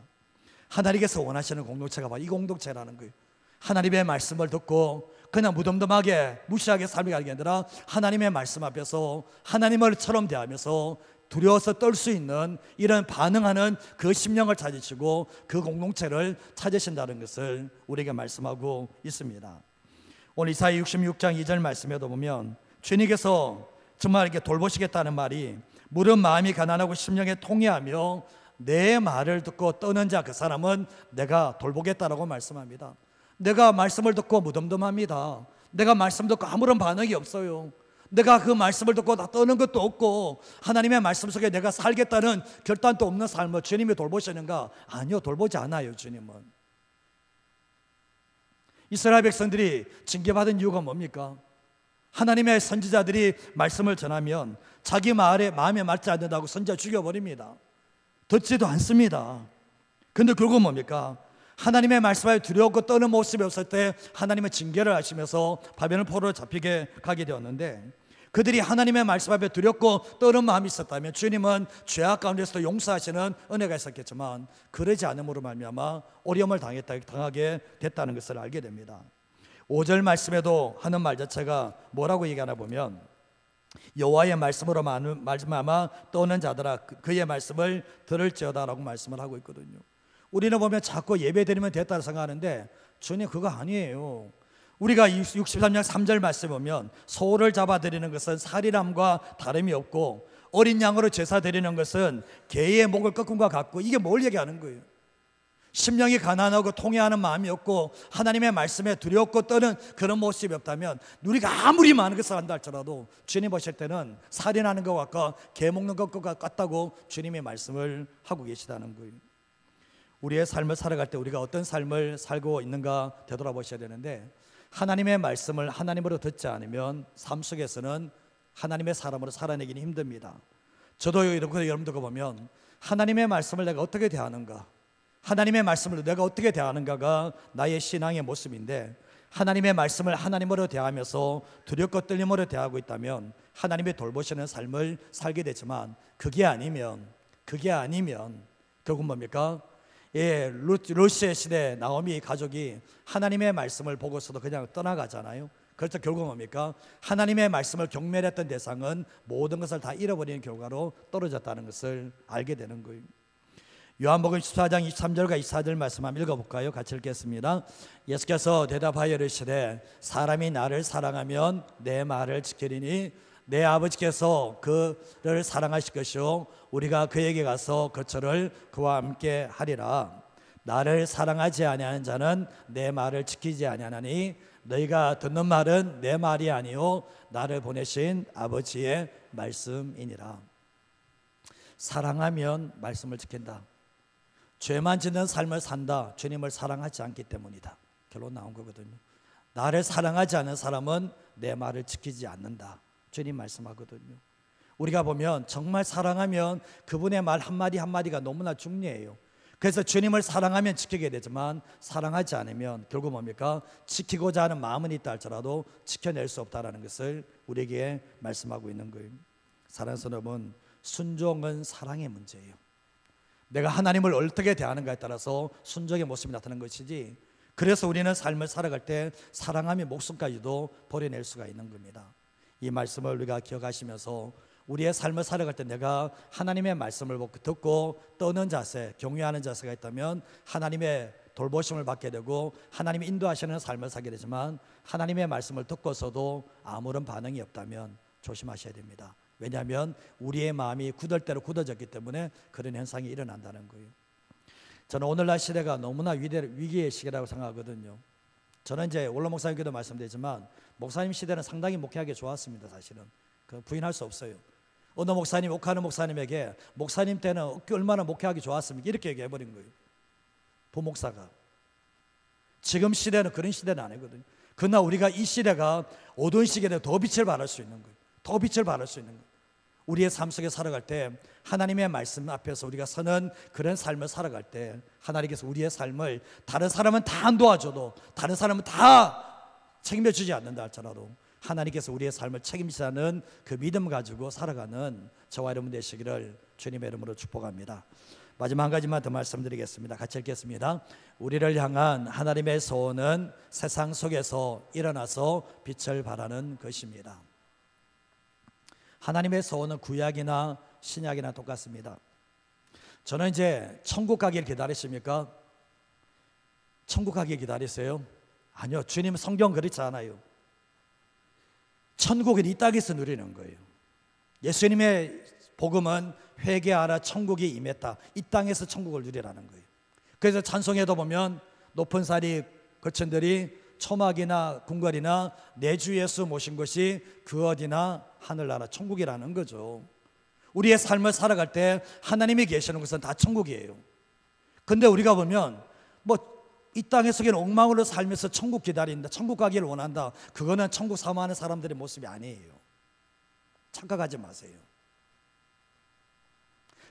하나님께서 원하시는 공동체가 바로 이 공동체라는 거예요. 하나님의 말씀을 듣고 그냥 무덤덤하게 무시하게 삶이 가는 게 아니라 하나님의 말씀 앞에서 하나님을처럼 대하면서 두려워서 떨 수 있는 이런 반응하는 그 심령을 찾으시고 그 공동체를 찾으신다는 것을 우리에게 말씀하고 있습니다. 오늘 이사야 66장 2절 말씀에도 보면 주님께서 정말 이렇게 돌보시겠다는 말이 무릇 마음이 가난하고 심령에 통회하며 내 말을 듣고 떠는 자 그 사람은 내가 돌보겠다라고 말씀합니다. 내가 말씀을 듣고 무덤덤합니다. 내가 말씀 듣고 아무런 반응이 없어요. 내가 그 말씀을 듣고 다 떠는 것도 없고 하나님의 말씀 속에 내가 살겠다는 결단도 없는 삶을 주님이 돌보시는가? 아니요, 돌보지 않아요. 주님은. 이스라엘 백성들이 징계받은 이유가 뭡니까? 하나님의 선지자들이 말씀을 전하면 자기 마음에 맞지 않는다고 선지자 죽여버립니다. 듣지도 않습니다. 그런데 결국 뭡니까? 하나님의 말씀에 두려웠고 떠는 모습이 없을 때 하나님은 징계를 하시면서 바벨론 포로로 잡히게 가게 되었는데, 그들이 하나님의 말씀 앞에 두렵고 떠는 마음이 있었다면 주님은 죄악 가운데서도 용서하시는 은혜가 있었겠지만 그러지 않음으로 말미암아 어려움을 당하게 됐다는 것을 알게 됩니다. 5절 말씀에도 하는 말 자체가 뭐라고 얘기하나 보면 여호와의 말씀으로 말미암아 떠는 자들아 그의 말씀을 들을지어다라고 말씀을 하고 있거든요. 우리는 보면 자꾸 예배 드리면 됐다고 생각하는데 주님 그거 아니에요. 우리가 63장 3절 말씀 보면 소를 잡아 드리는 것은 살인함과 다름이 없고 어린 양으로 제사 드리는 것은 개의 목을 꺾음과 같고, 이게 뭘 얘기하는 거예요? 심령이 가난하고 통회하는 마음이 없고 하나님의 말씀에 두렵고 떠는 그런 모습이 없다면 우리가 아무리 많은 것을 한다 할지라도 주님 보실 때는 살인하는 것과 같고 개 먹는 것과 같다고 주님의 말씀을 하고 계시다는 거예요. 우리의 삶을 살아갈 때 우리가 어떤 삶을 살고 있는가 되돌아보셔야 되는데, 하나님의 말씀을 하나님으로 듣지 않으면 삶 속에서는 하나님의 사람으로 살아내기는 힘듭니다. 저도 이렇게 여러분들과 보면 하나님의 말씀을 내가 어떻게 대하는가, 하나님의 말씀을 내가 어떻게 대하는가가 나의 신앙의 모습인데, 하나님의 말씀을 하나님으로 대하면서 두렵고 떨림으로 대하고 있다면 하나님의 돌보시는 삶을 살게 되지만, 그게 아니면 결국 뭡니까? 루시의 시대 나오미 가족이 하나님의 말씀을 보고서도 그냥 떠나가잖아요. 그래서 결국 뭡니까? 하나님의 말씀을 경멸했던 대상은 모든 것을 다 잃어버리는 결과로 떨어졌다는 것을 알게 되는 거예요. 요한복음 14장 23절과 24절 말씀 한번 읽어볼까요? 같이 읽겠습니다. 예수께서 대답하여 이르시되 사람이 나를 사랑하면 내 말을 지키리니 내 아버지께서 그를 사랑하실 것이요 우리가 그에게 가서 거처를 그와 함께 하리라. 나를 사랑하지 아니하는 자는 내 말을 지키지 아니하나니 너희가 듣는 말은 내 말이 아니요 나를 보내신 아버지의 말씀이니라. 사랑하면 말씀을 지킨다. 죄만 짓는 삶을 산다. 주님을 사랑하지 않기 때문이다. 결론 나온 거거든요. 나를 사랑하지 않는 사람은 내 말을 지키지 않는다. 주님 말씀하거든요. 우리가 보면 정말 사랑하면 그분의 말 한마디 한마디가 너무나 중요해요. 그래서 주님을 사랑하면 지키게 되지만 사랑하지 않으면 결국 뭡니까? 지키고자 하는 마음은 있다 할지라도 지켜낼 수 없다는 것을 우리에게 말씀하고 있는 거예요. 사랑하는 여러분, 순종은 사랑의 문제예요. 내가 하나님을 어떻게 대하는가에 따라서 순종의 모습이 나타나는 것이지, 그래서 우리는 삶을 살아갈 때 사랑하며 목숨까지도 버려낼 수가 있는 겁니다. 이 말씀을 우리가 기억하시면서 우리의 삶을 살아갈 때 내가 하나님의 말씀을 듣고 떠는 자세, 경외하는 자세가 있다면 하나님의 돌보심을 받게 되고 하나님이 인도하시는 삶을 살게 되지만, 하나님의 말씀을 듣고서도 아무런 반응이 없다면 조심하셔야 됩니다. 왜냐하면 우리의 마음이 굳을대로 굳어졌기 때문에 그런 현상이 일어난다는 거예요. 저는 오늘날 시대가 너무나 위기의 시기라고 생각하거든요. 저는 이제 원로 목사님께도 말씀드리지만 목사님 시대는 상당히 목회하기 좋았습니다. 사실은 부인할 수 없어요. 어느 목사님, 옥하는 목사님에게 목사님 때는 얼마나 목회하기 좋았습니까? 이렇게 얘기해버린 거예요. 부목사가. 지금 시대는 그런 시대는 아니거든요. 그러나 우리가 이 시대가 어두운 시기에 더 빛을 발할 수 있는 거예요. 더 빛을 발할 수 있는 거예요. 우리의 삶 속에 살아갈 때 하나님의 말씀 앞에서 우리가 서는 그런 삶을 살아갈 때 하나님께서 우리의 삶을 다른 사람은 다 안 도와줘도, 다른 사람은 다 책임져주지 않는다 할지라도 하나님께서 우리의 삶을 책임지자는 그 믿음 가지고 살아가는 저와 여러분 되시기를 주님의 이름으로 축복합니다. 마지막 한 가지만 더 말씀드리겠습니다. 같이 읽겠습니다. 우리를 향한 하나님의 소원은 세상 속에서 일어나서 빛을 발하는 것입니다. 하나님의 소원은 구약이나 신약이나 똑같습니다. 저는 이제 천국 가기를 기다리십니까? 천국 가기 기다리세요? 아니요. 주님 성경 그렇지 않아요. 천국은 이 땅에서 누리는 거예요. 예수님의 복음은 회개하라 천국이 임했다. 이 땅에서 천국을 누리라는 거예요. 그래서 찬송에도 보면 높은 산이 거천들이 초막이나 궁궐이나 내 주 예수 모신 것이 그 어디나 하늘나라 천국이라는 거죠. 우리의 삶을 살아갈 때 하나님이 계시는 것은 다 천국이에요. 근데 우리가 보면 이 땅에 속에는 엉망으로 살면서 천국 기다린다, 천국 가기를 원한다, 그거는 천국 사모하는 사람들의 모습이 아니에요. 착각하지 마세요.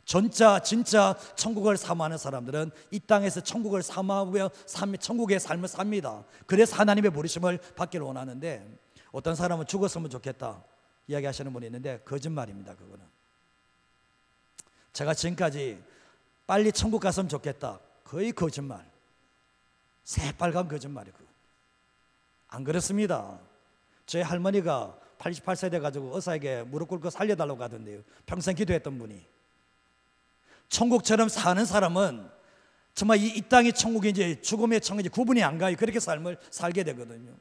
진짜 천국을 사모하는 사람들은 이 땅에서 천국을 사모하며 천국의 삶을 삽니다. 그래서 하나님의 부르심을 받기를 원하는데, 어떤 사람은 죽었으면 좋겠다 이야기하시는 분이 있는데 거짓말입니다. 그거는 제가 지금까지 빨리 천국 갔으면 좋겠다, 거의 거짓말, 새빨간 거짓말이고, 안 그렇습니다. 저희 할머니가 88세 돼가지고 의사에게 무릎 꿇고 살려달라고 하던데요, 평생 기도했던 분이. 천국처럼 사는 사람은 정말 이 땅이 천국인지 죽음의 천국인지 구분이 안 가요. 그렇게 삶을 살게 되거든요.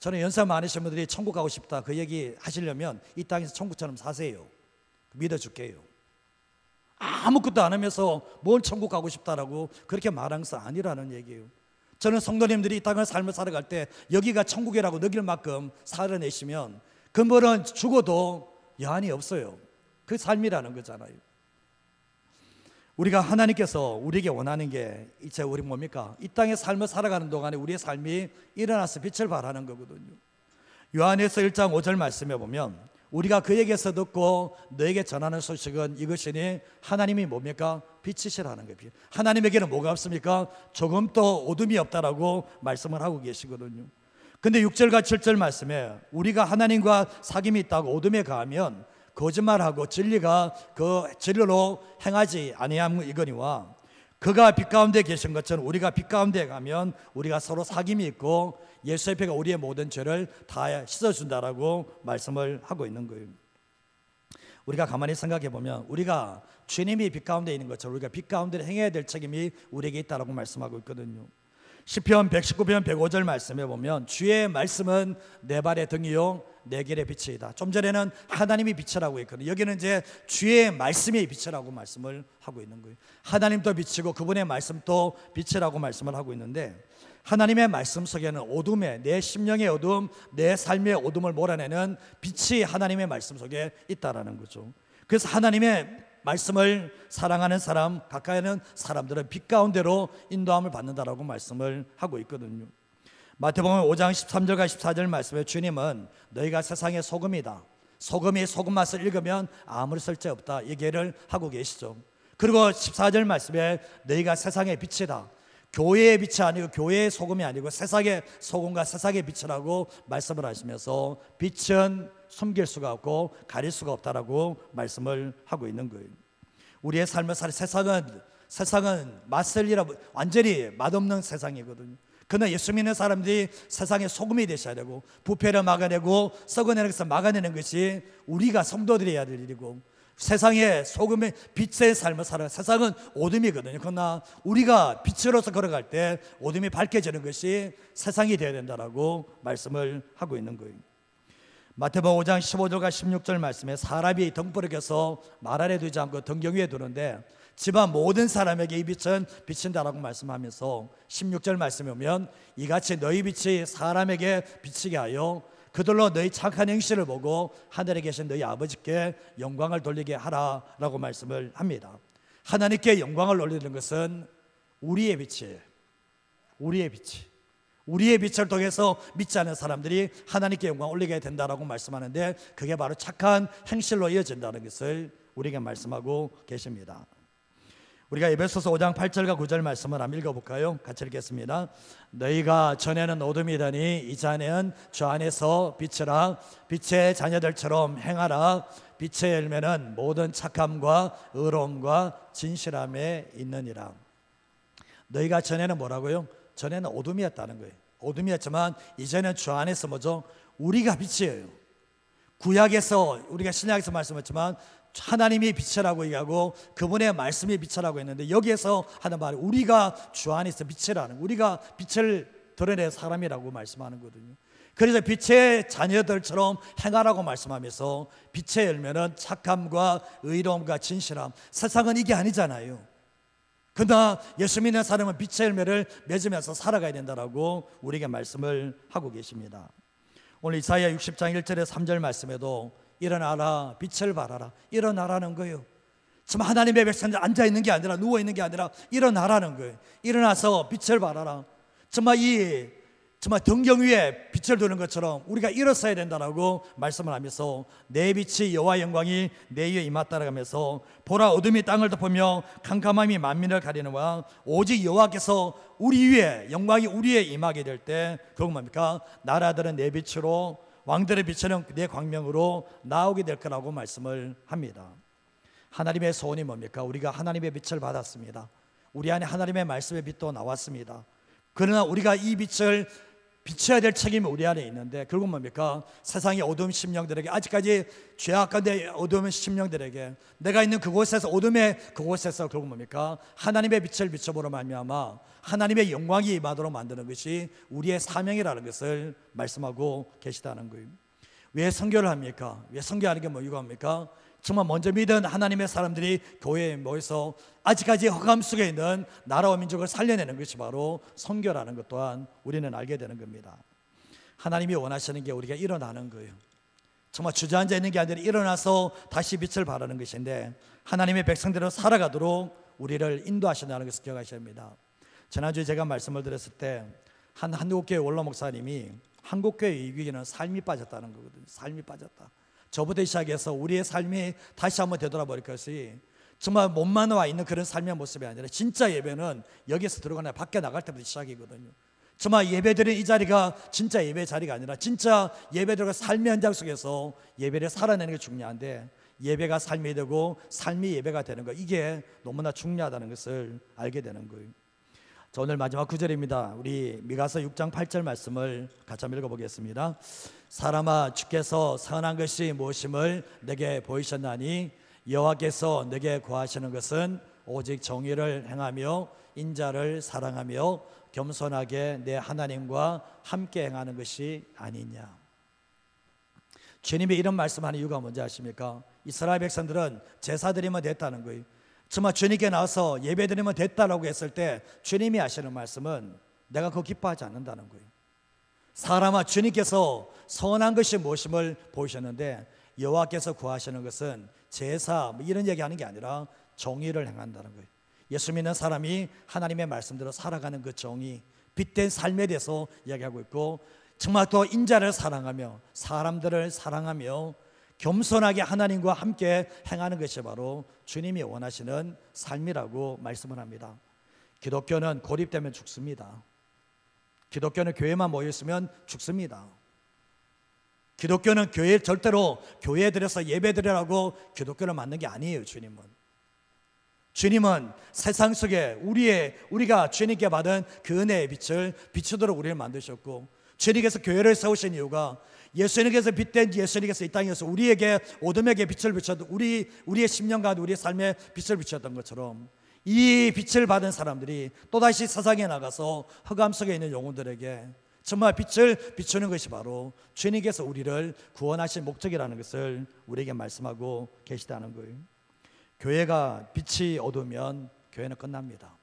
저는 연세 많으신 분들이 천국 가고 싶다 그 얘기 하시려면 이 땅에서 천국처럼 사세요. 믿어줄게요. 아무것도 안 하면서 뭘 천국 가고 싶다라고 그렇게 말한 것은 아니라는 얘기예요. 저는 성도님들이 이 땅을 삶을 살아갈 때 여기가 천국이라고 느낄 만큼 살아내시면 근본은 죽어도 여한이 없어요. 그 삶이라는 거잖아요. 우리가 하나님께서 우리에게 원하는 게 이제 우리 뭡니까? 이 땅의 삶을 살아가는 동안에 우리의 삶이 일어나서 빛을 발하는 거거든요. 요한에서 1장 5절 말씀에 보면 우리가 그에게서 듣고 너에게 전하는 소식은 이것이니 하나님이 뭡니까? 빛이시라는 거예요. 하나님에게는 뭐가 없습니까? 조금도 어둠이 없다라고 말씀을 하고 계시거든요. 근데 6절과 7절 말씀에 우리가 하나님과 사귐이 있다고 어둠에 가면 거짓말하고 진리가 그 진리로 행하지 아니함이거니와 그가 빛 가운데 계신 것처럼 우리가 빛 가운데 가면 우리가 서로 사귐이 있고 예수의 피가 우리의 모든 죄를 다 씻어준다라고 말씀을 하고 있는 거예요. 우리가 가만히 생각해 보면 우리가 주님이 빛 가운데 있는 것처럼 우리가 빛 가운데 행해야 될 책임이 우리에게 있다라고 말씀하고 있거든요. 시편 119편 105절 말씀에 보면 주의 말씀은 내 발의 등이요 내 길의 빛이다. 좀 전에는 하나님이 빛이라고 했거든요. 여기는 이제 주의 말씀이 빛이라고 말씀을 하고 있는 거예요. 하나님도 빛이고 그분의 말씀도 빛이라고 말씀을 하고 있는데, 하나님의 말씀 속에는 어둠에, 내 심령의 어둠, 내 삶의 어둠을 몰아내는 빛이 하나님의 말씀 속에 있다라는 거죠. 그래서 하나님의 말씀을 사랑하는 사람, 가까이 하는 사람들은 빛 가운데로 인도함을 받는다라고 말씀을 하고 있거든요. 마태복음 5장 13절과 14절 말씀에 주님은 너희가 세상의 소금이다, 소금이 소금 맛을 읽으면 아무리 쓸데없다 얘기를 하고 계시죠. 그리고 14절 말씀에 너희가 세상의 빛이다, 교회의 빛이 아니고 교회의 소금이 아니고 세상의 소금과 세상의 빛이라고 말씀을 하시면서 빛은 숨길 수가 없고 가릴 수가 없다라고 말씀을 하고 있는 거예요. 우리의 삶을 살 세상은 맛을이라고 완전히 맛없는 세상이거든요. 그러나 예수 믿는 사람들이 세상의 소금이 되셔야 되고 부패를 막아내고 썩어내는 것을 막아내는 것이 우리가 성도들이 해야 될 일이고, 세상의 소금의 빛의 삶을 살아. 세상은 어둠이거든요. 그러나 우리가 빛으로서 걸어갈 때 어둠이 밝혀지는 것이 세상이 되어야 된다라고 말씀을 하고 있는 거예요. 마태복음 5장 15절과 16절 말씀에 사람이 등불에게서 말 아래 두지 않고 등경 위에 두는데 집안 모든 사람에게 이 빛은 비친다라고 말씀하면서 16절 말씀에 오면 이같이 너희 빛이 사람에게 비치게 하여 그들로 너희 착한 행실을 보고 하늘에 계신 너희 아버지께 영광을 돌리게 하라라고 말씀을 합니다. 하나님께 영광을 돌리는 것은 우리의 빛이에요. 우리의 빛을 통해서 믿지 않는 사람들이 하나님께 영광을 올리게 된다라고 말씀하는데, 그게 바로 착한 행실로 이어진다는 것을 우리에게 말씀하고 계십니다. 우리가 에베소서 5장 8절과 9절 말씀을 한번 읽어볼까요? 같이 읽겠습니다. 너희가 전에는 어둠이더니 이제는 주 안에서 빛이라, 빛의 자녀들처럼 행하라. 빛의 열매는 모든 착함과 의로움과 진실함에 있느니라. 너희가 전에는 뭐라고요? 전에는 어둠이었다는 거예요. 어둠이었지만 이제는 주 안에서 뭐죠? 우리가 빛이에요. 구약에서 우리가 신약에서 말씀했지만 하나님이 빛이라고 얘기하고 그분의 말씀이 빛이라고 했는데, 여기에서 하는 말이 우리가 주 안에서 빛이라는, 우리가 빛을 드러낸 사람이라고 말씀하는 거거든요. 그래서 빛의 자녀들처럼 행하라고 말씀하면서 빛의 열매는 착함과 의로움과 진실함. 세상은 이게 아니잖아요. 그러나 예수 믿는 사람은 빛의 열매를 맺으면서 살아가야 된다라고 우리에게 말씀을 하고 계십니다. 오늘 이사야 60장 1절에 3절 말씀에도 일어나라, 빛을 발하라, 일어나라는 거예요. 정말 하나님의 백성들 앉아있는 게 아니라 누워있는 게 아니라 일어나라는 거예요. 일어나서 빛을 발하라. 정말 등경 위에 빛을 두는 것처럼 우리가 일어서야 된다라고 말씀을 하면서 내 빛이 여호와의 영광이 내 위에 임하다라고 하면서 보라, 어둠이 땅을 덮으며 캄캄함이 만민을 가리노라. 오직 여호와께서 우리 위에, 영광이 우리 위에 임하게 될 때 그건 뭡니까? 나라들은 내 빛으로, 왕들의 빛은 내 광명으로 나오게 될 거라고 말씀을 합니다. 하나님의 소원이 뭡니까? 우리가 하나님의 빛을 받았습니다. 우리 안에 하나님의 말씀의 빛도 나왔습니다. 그러나 우리가 이 빛을 비춰야 될 책임이 우리 안에 있는데, 결국 뭡니까? 세상의 어두운 심령들에게, 아직까지 죄악 가운데 어두운 심령들에게, 내가 있는 그곳에서, 어둠의 그곳에서 결국 뭡니까? 하나님의 빛을 비춰보러 말미암아 하나님의 영광이 임하도록 만드는 것이 우리의 사명이라는 것을 말씀하고 계시다는 거예요. 왜 선교를 합니까? 왜 선교하는 게 뭐 이유입니까? 정말 먼저 믿은 하나님의 사람들이 교회에 모여서 아직까지 허감 속에 있는 나라와 민족을 살려내는 것이 바로 선교라는 것 또한 우리는 알게 되는 겁니다. 하나님이 원하시는 게 우리가 일어나는 거예요. 정말 주저앉아 있는 게 아니라 일어나서 다시 빛을 발하는 것인데, 하나님의 백성대로 살아가도록 우리를 인도하신다는 것을 기억하셔야 합니다. 지난주에 제가 말씀을 드렸을 때 한 한국교회 원로 목사님이 한국교회의 위기는 삶이 빠졌다는 거거든요. 삶이 빠졌다. 저부터 시작해서 우리의 삶이 다시 한번 되돌아버릴 것이, 정말 몸만 와 있는 그런 삶의 모습이 아니라 진짜 예배는 여기서 들어가나 밖에 나갈 때부터 시작이거든요. 정말 예배드리는 이 자리가 진짜 예배 자리가 아니라 진짜 예배들과 삶의 현장 속에서 예배를 살아내는 게 중요한데, 예배가 삶이 되고 삶이 예배가 되는 거, 이게 너무나 중요하다는 것을 알게 되는 거예요. 자, 오늘 마지막 구절입니다. 우리 미가서 6장 8절 말씀을 같이 한번 읽어보겠습니다. 사람아, 주께서 선한 것이 무엇임을 내게 보이셨나니 여호와께서 내게 구하시는 것은 오직 정의를 행하며 인자를 사랑하며 겸손하게 내 하나님과 함께 행하는 것이 아니냐. 주님이 이런 말씀하는 이유가 뭔지 아십니까? 이스라엘 백성들은 제사 드리면 됐다는 거예요. 정말 주님께 나와서 예배 드리면 됐다라고 했을 때 주님이 하시는 말씀은 내가 그거 기뻐하지 않는다는 거예요. 사람아, 주님께서 선한 것이 무엇임을 보이셨는데 여호와께서 구하시는 것은 제사 뭐 이런 얘기하는 게 아니라 정의를 행한다는 거예요. 예수 믿는 사람이 하나님의 말씀대로 살아가는 그 정의, 빛된 삶에 대해서 이야기하고 있고, 정말 또 인자를 사랑하며 사람들을 사랑하며 겸손하게 하나님과 함께 행하는 것이 바로 주님이 원하시는 삶이라고 말씀을 합니다. 기독교는 고립되면 죽습니다. 기독교는 교회만 모였으면 죽습니다. 기독교는 교회, 절대로 교회에 들여서 예배 드리라고 기독교를 만든 게 아니에요. 주님은 세상 속에 우리가 주님께 받은 그 은혜의 빛을 비추도록 우리를 만드셨고, 주님께서 교회를 세우신 이유가 예수님께서 빛된 예수님께서 이 땅에서 우리에게 어둠에게 빛을 비쳤던, 우리의 심령 가운데 우리의 삶에 빛을 비쳤던 것처럼 이 빛을 받은 사람들이 또다시 세상에 나가서 흑암 속에 있는 영혼들에게 정말 빛을 비추는 것이 바로 주님께서 우리를 구원하신 목적이라는 것을 우리에게 말씀하고 계시다는 거예요. 교회가 빛이 어두우면 교회는 끝납니다.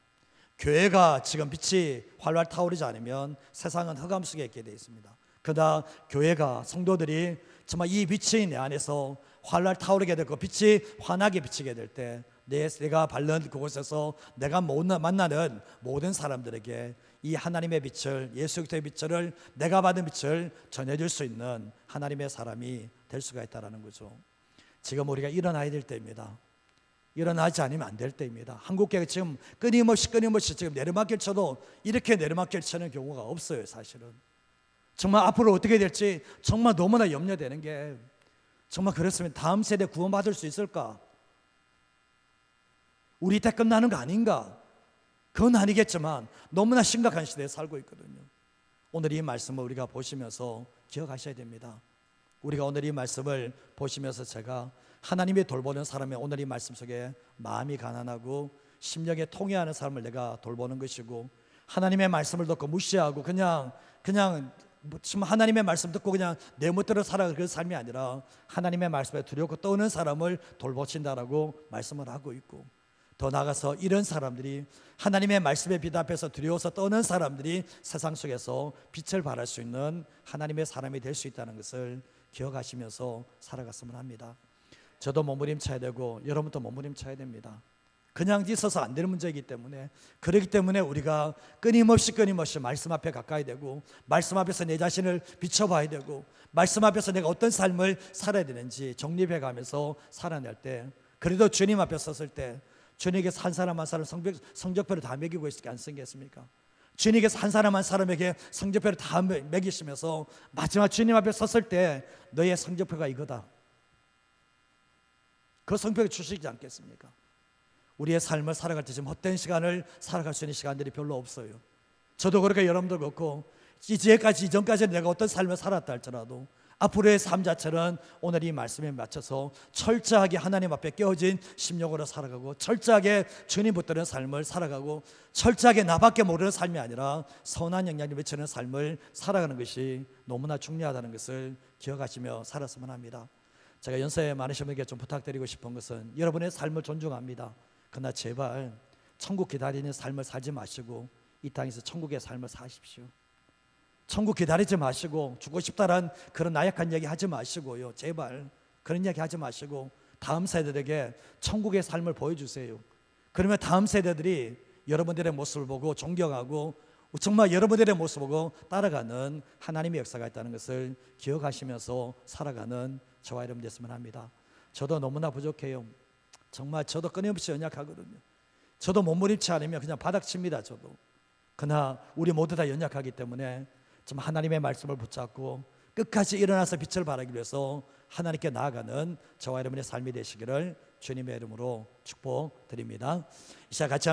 교회가 지금 빛이 활활 타오르지 않으면 세상은 흑암 속에 있게 되어 있습니다. 그러나 교회가, 성도들이 정말 이 빛이 내 안에서 활활 타오르게 되고 빛이 환하게 비치게 될 때 내가 밟는 그곳에서 내가 만나는 모든 사람들에게 이 하나님의 빛을, 예수 그리스도의 빛을, 내가 받은 빛을 전해줄 수 있는 하나님의 사람이 될 수가 있다는 거죠. 지금 우리가 일어나야 될 때입니다. 일어나지 않으면 안 될 때입니다. 한국교회가 지금 끊임없이 지금 내리막길 쳐도 이렇게 내리막길 치는 경우가 없어요. 사실은 정말 앞으로 어떻게 될지 정말 너무나 염려되는 게, 정말 그렇으면 다음 세대 구원받을 수 있을까? 우리 때 끝나는 거 아닌가? 그건 아니겠지만 너무나 심각한 시대에 살고 있거든요. 오늘 이 말씀을 우리가 보시면서 기억하셔야 됩니다. 우리가 오늘 이 말씀을 보시면서 제가 하나님의 돌보는 사람의 오늘 이 말씀 속에 마음이 가난하고 심령에 통해하는 사람을 내가 돌보는 것이고, 하나님의 말씀을 듣고 무시하고 그냥 하나님의 말씀 듣고 그냥 내 멋대로 살아가는 그런 삶이 아니라 하나님의 말씀에 두렵고 떠오는 사람을 돌보신다라고 말씀을 하고 있고, 더 나아가서 이런 사람들이 하나님의 말씀에 빛 앞에서 두려워서 떠는 사람들이 세상 속에서 빛을 발할 수 있는 하나님의 사람이 될 수 있다는 것을 기억하시면서 살아갔으면 합니다. 저도 몸부림쳐야 되고 여러분도 몸부림쳐야 됩니다. 그냥 있어서 안 되는 문제이기 때문에, 그렇기 때문에 우리가 끊임없이 말씀 앞에 가까이 되고 말씀 앞에서 내 자신을 비춰봐야 되고 말씀 앞에서 내가 어떤 삶을 살아야 되는지 정립해 가면서 살아낼 때, 그래도 주님 앞에 섰을 때 주님께서 한 사람 한 사람 성적표를 다 매기고 있지 않습니까? 주님께서 한 사람 한 사람에게 성적표를 다 매기시면서 마지막 주님 앞에 섰을 때 너의 성적표가 이거다, 그 성적표를 주시지 않겠습니까? 우리의 삶을 살아갈 때 지금 헛된 시간을 살아갈 수 있는 시간들이 별로 없어요. 저도 그렇게, 여러분도 그렇고, 이전까지 내가 어떤 삶을 살았다 할지라도 앞으로의 삶 자체는 오늘 이 말씀에 맞춰서 철저하게 하나님 앞에 깨어진 심령으로 살아가고, 철저하게 주님 붙드는 삶을 살아가고, 철저하게 나밖에 모르는 삶이 아니라 선한 영향을 미치는 삶을 살아가는 것이 너무나 중요하다는 것을 기억하시며 살았으면 합니다. 제가 연세 많으신 분에게 좀 부탁드리고 싶은 것은, 여러분의 삶을 존중합니다. 그러나 제발 천국 기다리는 삶을 살지 마시고 이 땅에서 천국의 삶을 사십시오. 천국 기다리지 마시고 죽고 싶다란 그런 나약한 얘기 하지 마시고요. 제발 그런 얘기 하지 마시고 다음 세대들에게 천국의 삶을 보여주세요. 그러면 다음 세대들이 여러분들의 모습을 보고 존경하고 정말 여러분들의 모습을 보고 따라가는 하나님의 역사가 있다는 것을 기억하시면서 살아가는 저와 여러분 됐으면 합니다. 저도 너무나 부족해요. 정말 저도 끊임없이 연약하거든요. 저도 몸부림치 않으면 그냥 바닥칩니다. 저도. 그러나 우리 모두 다 연약하기 때문에 좀 하나님의 말씀을 붙잡고 끝까지 일어나서 빛을 발하기 위해서 하나님께 나아가는 저와 여러분의 삶이 되시기를 주님의 이름으로 축복드립니다. 이 시간 같이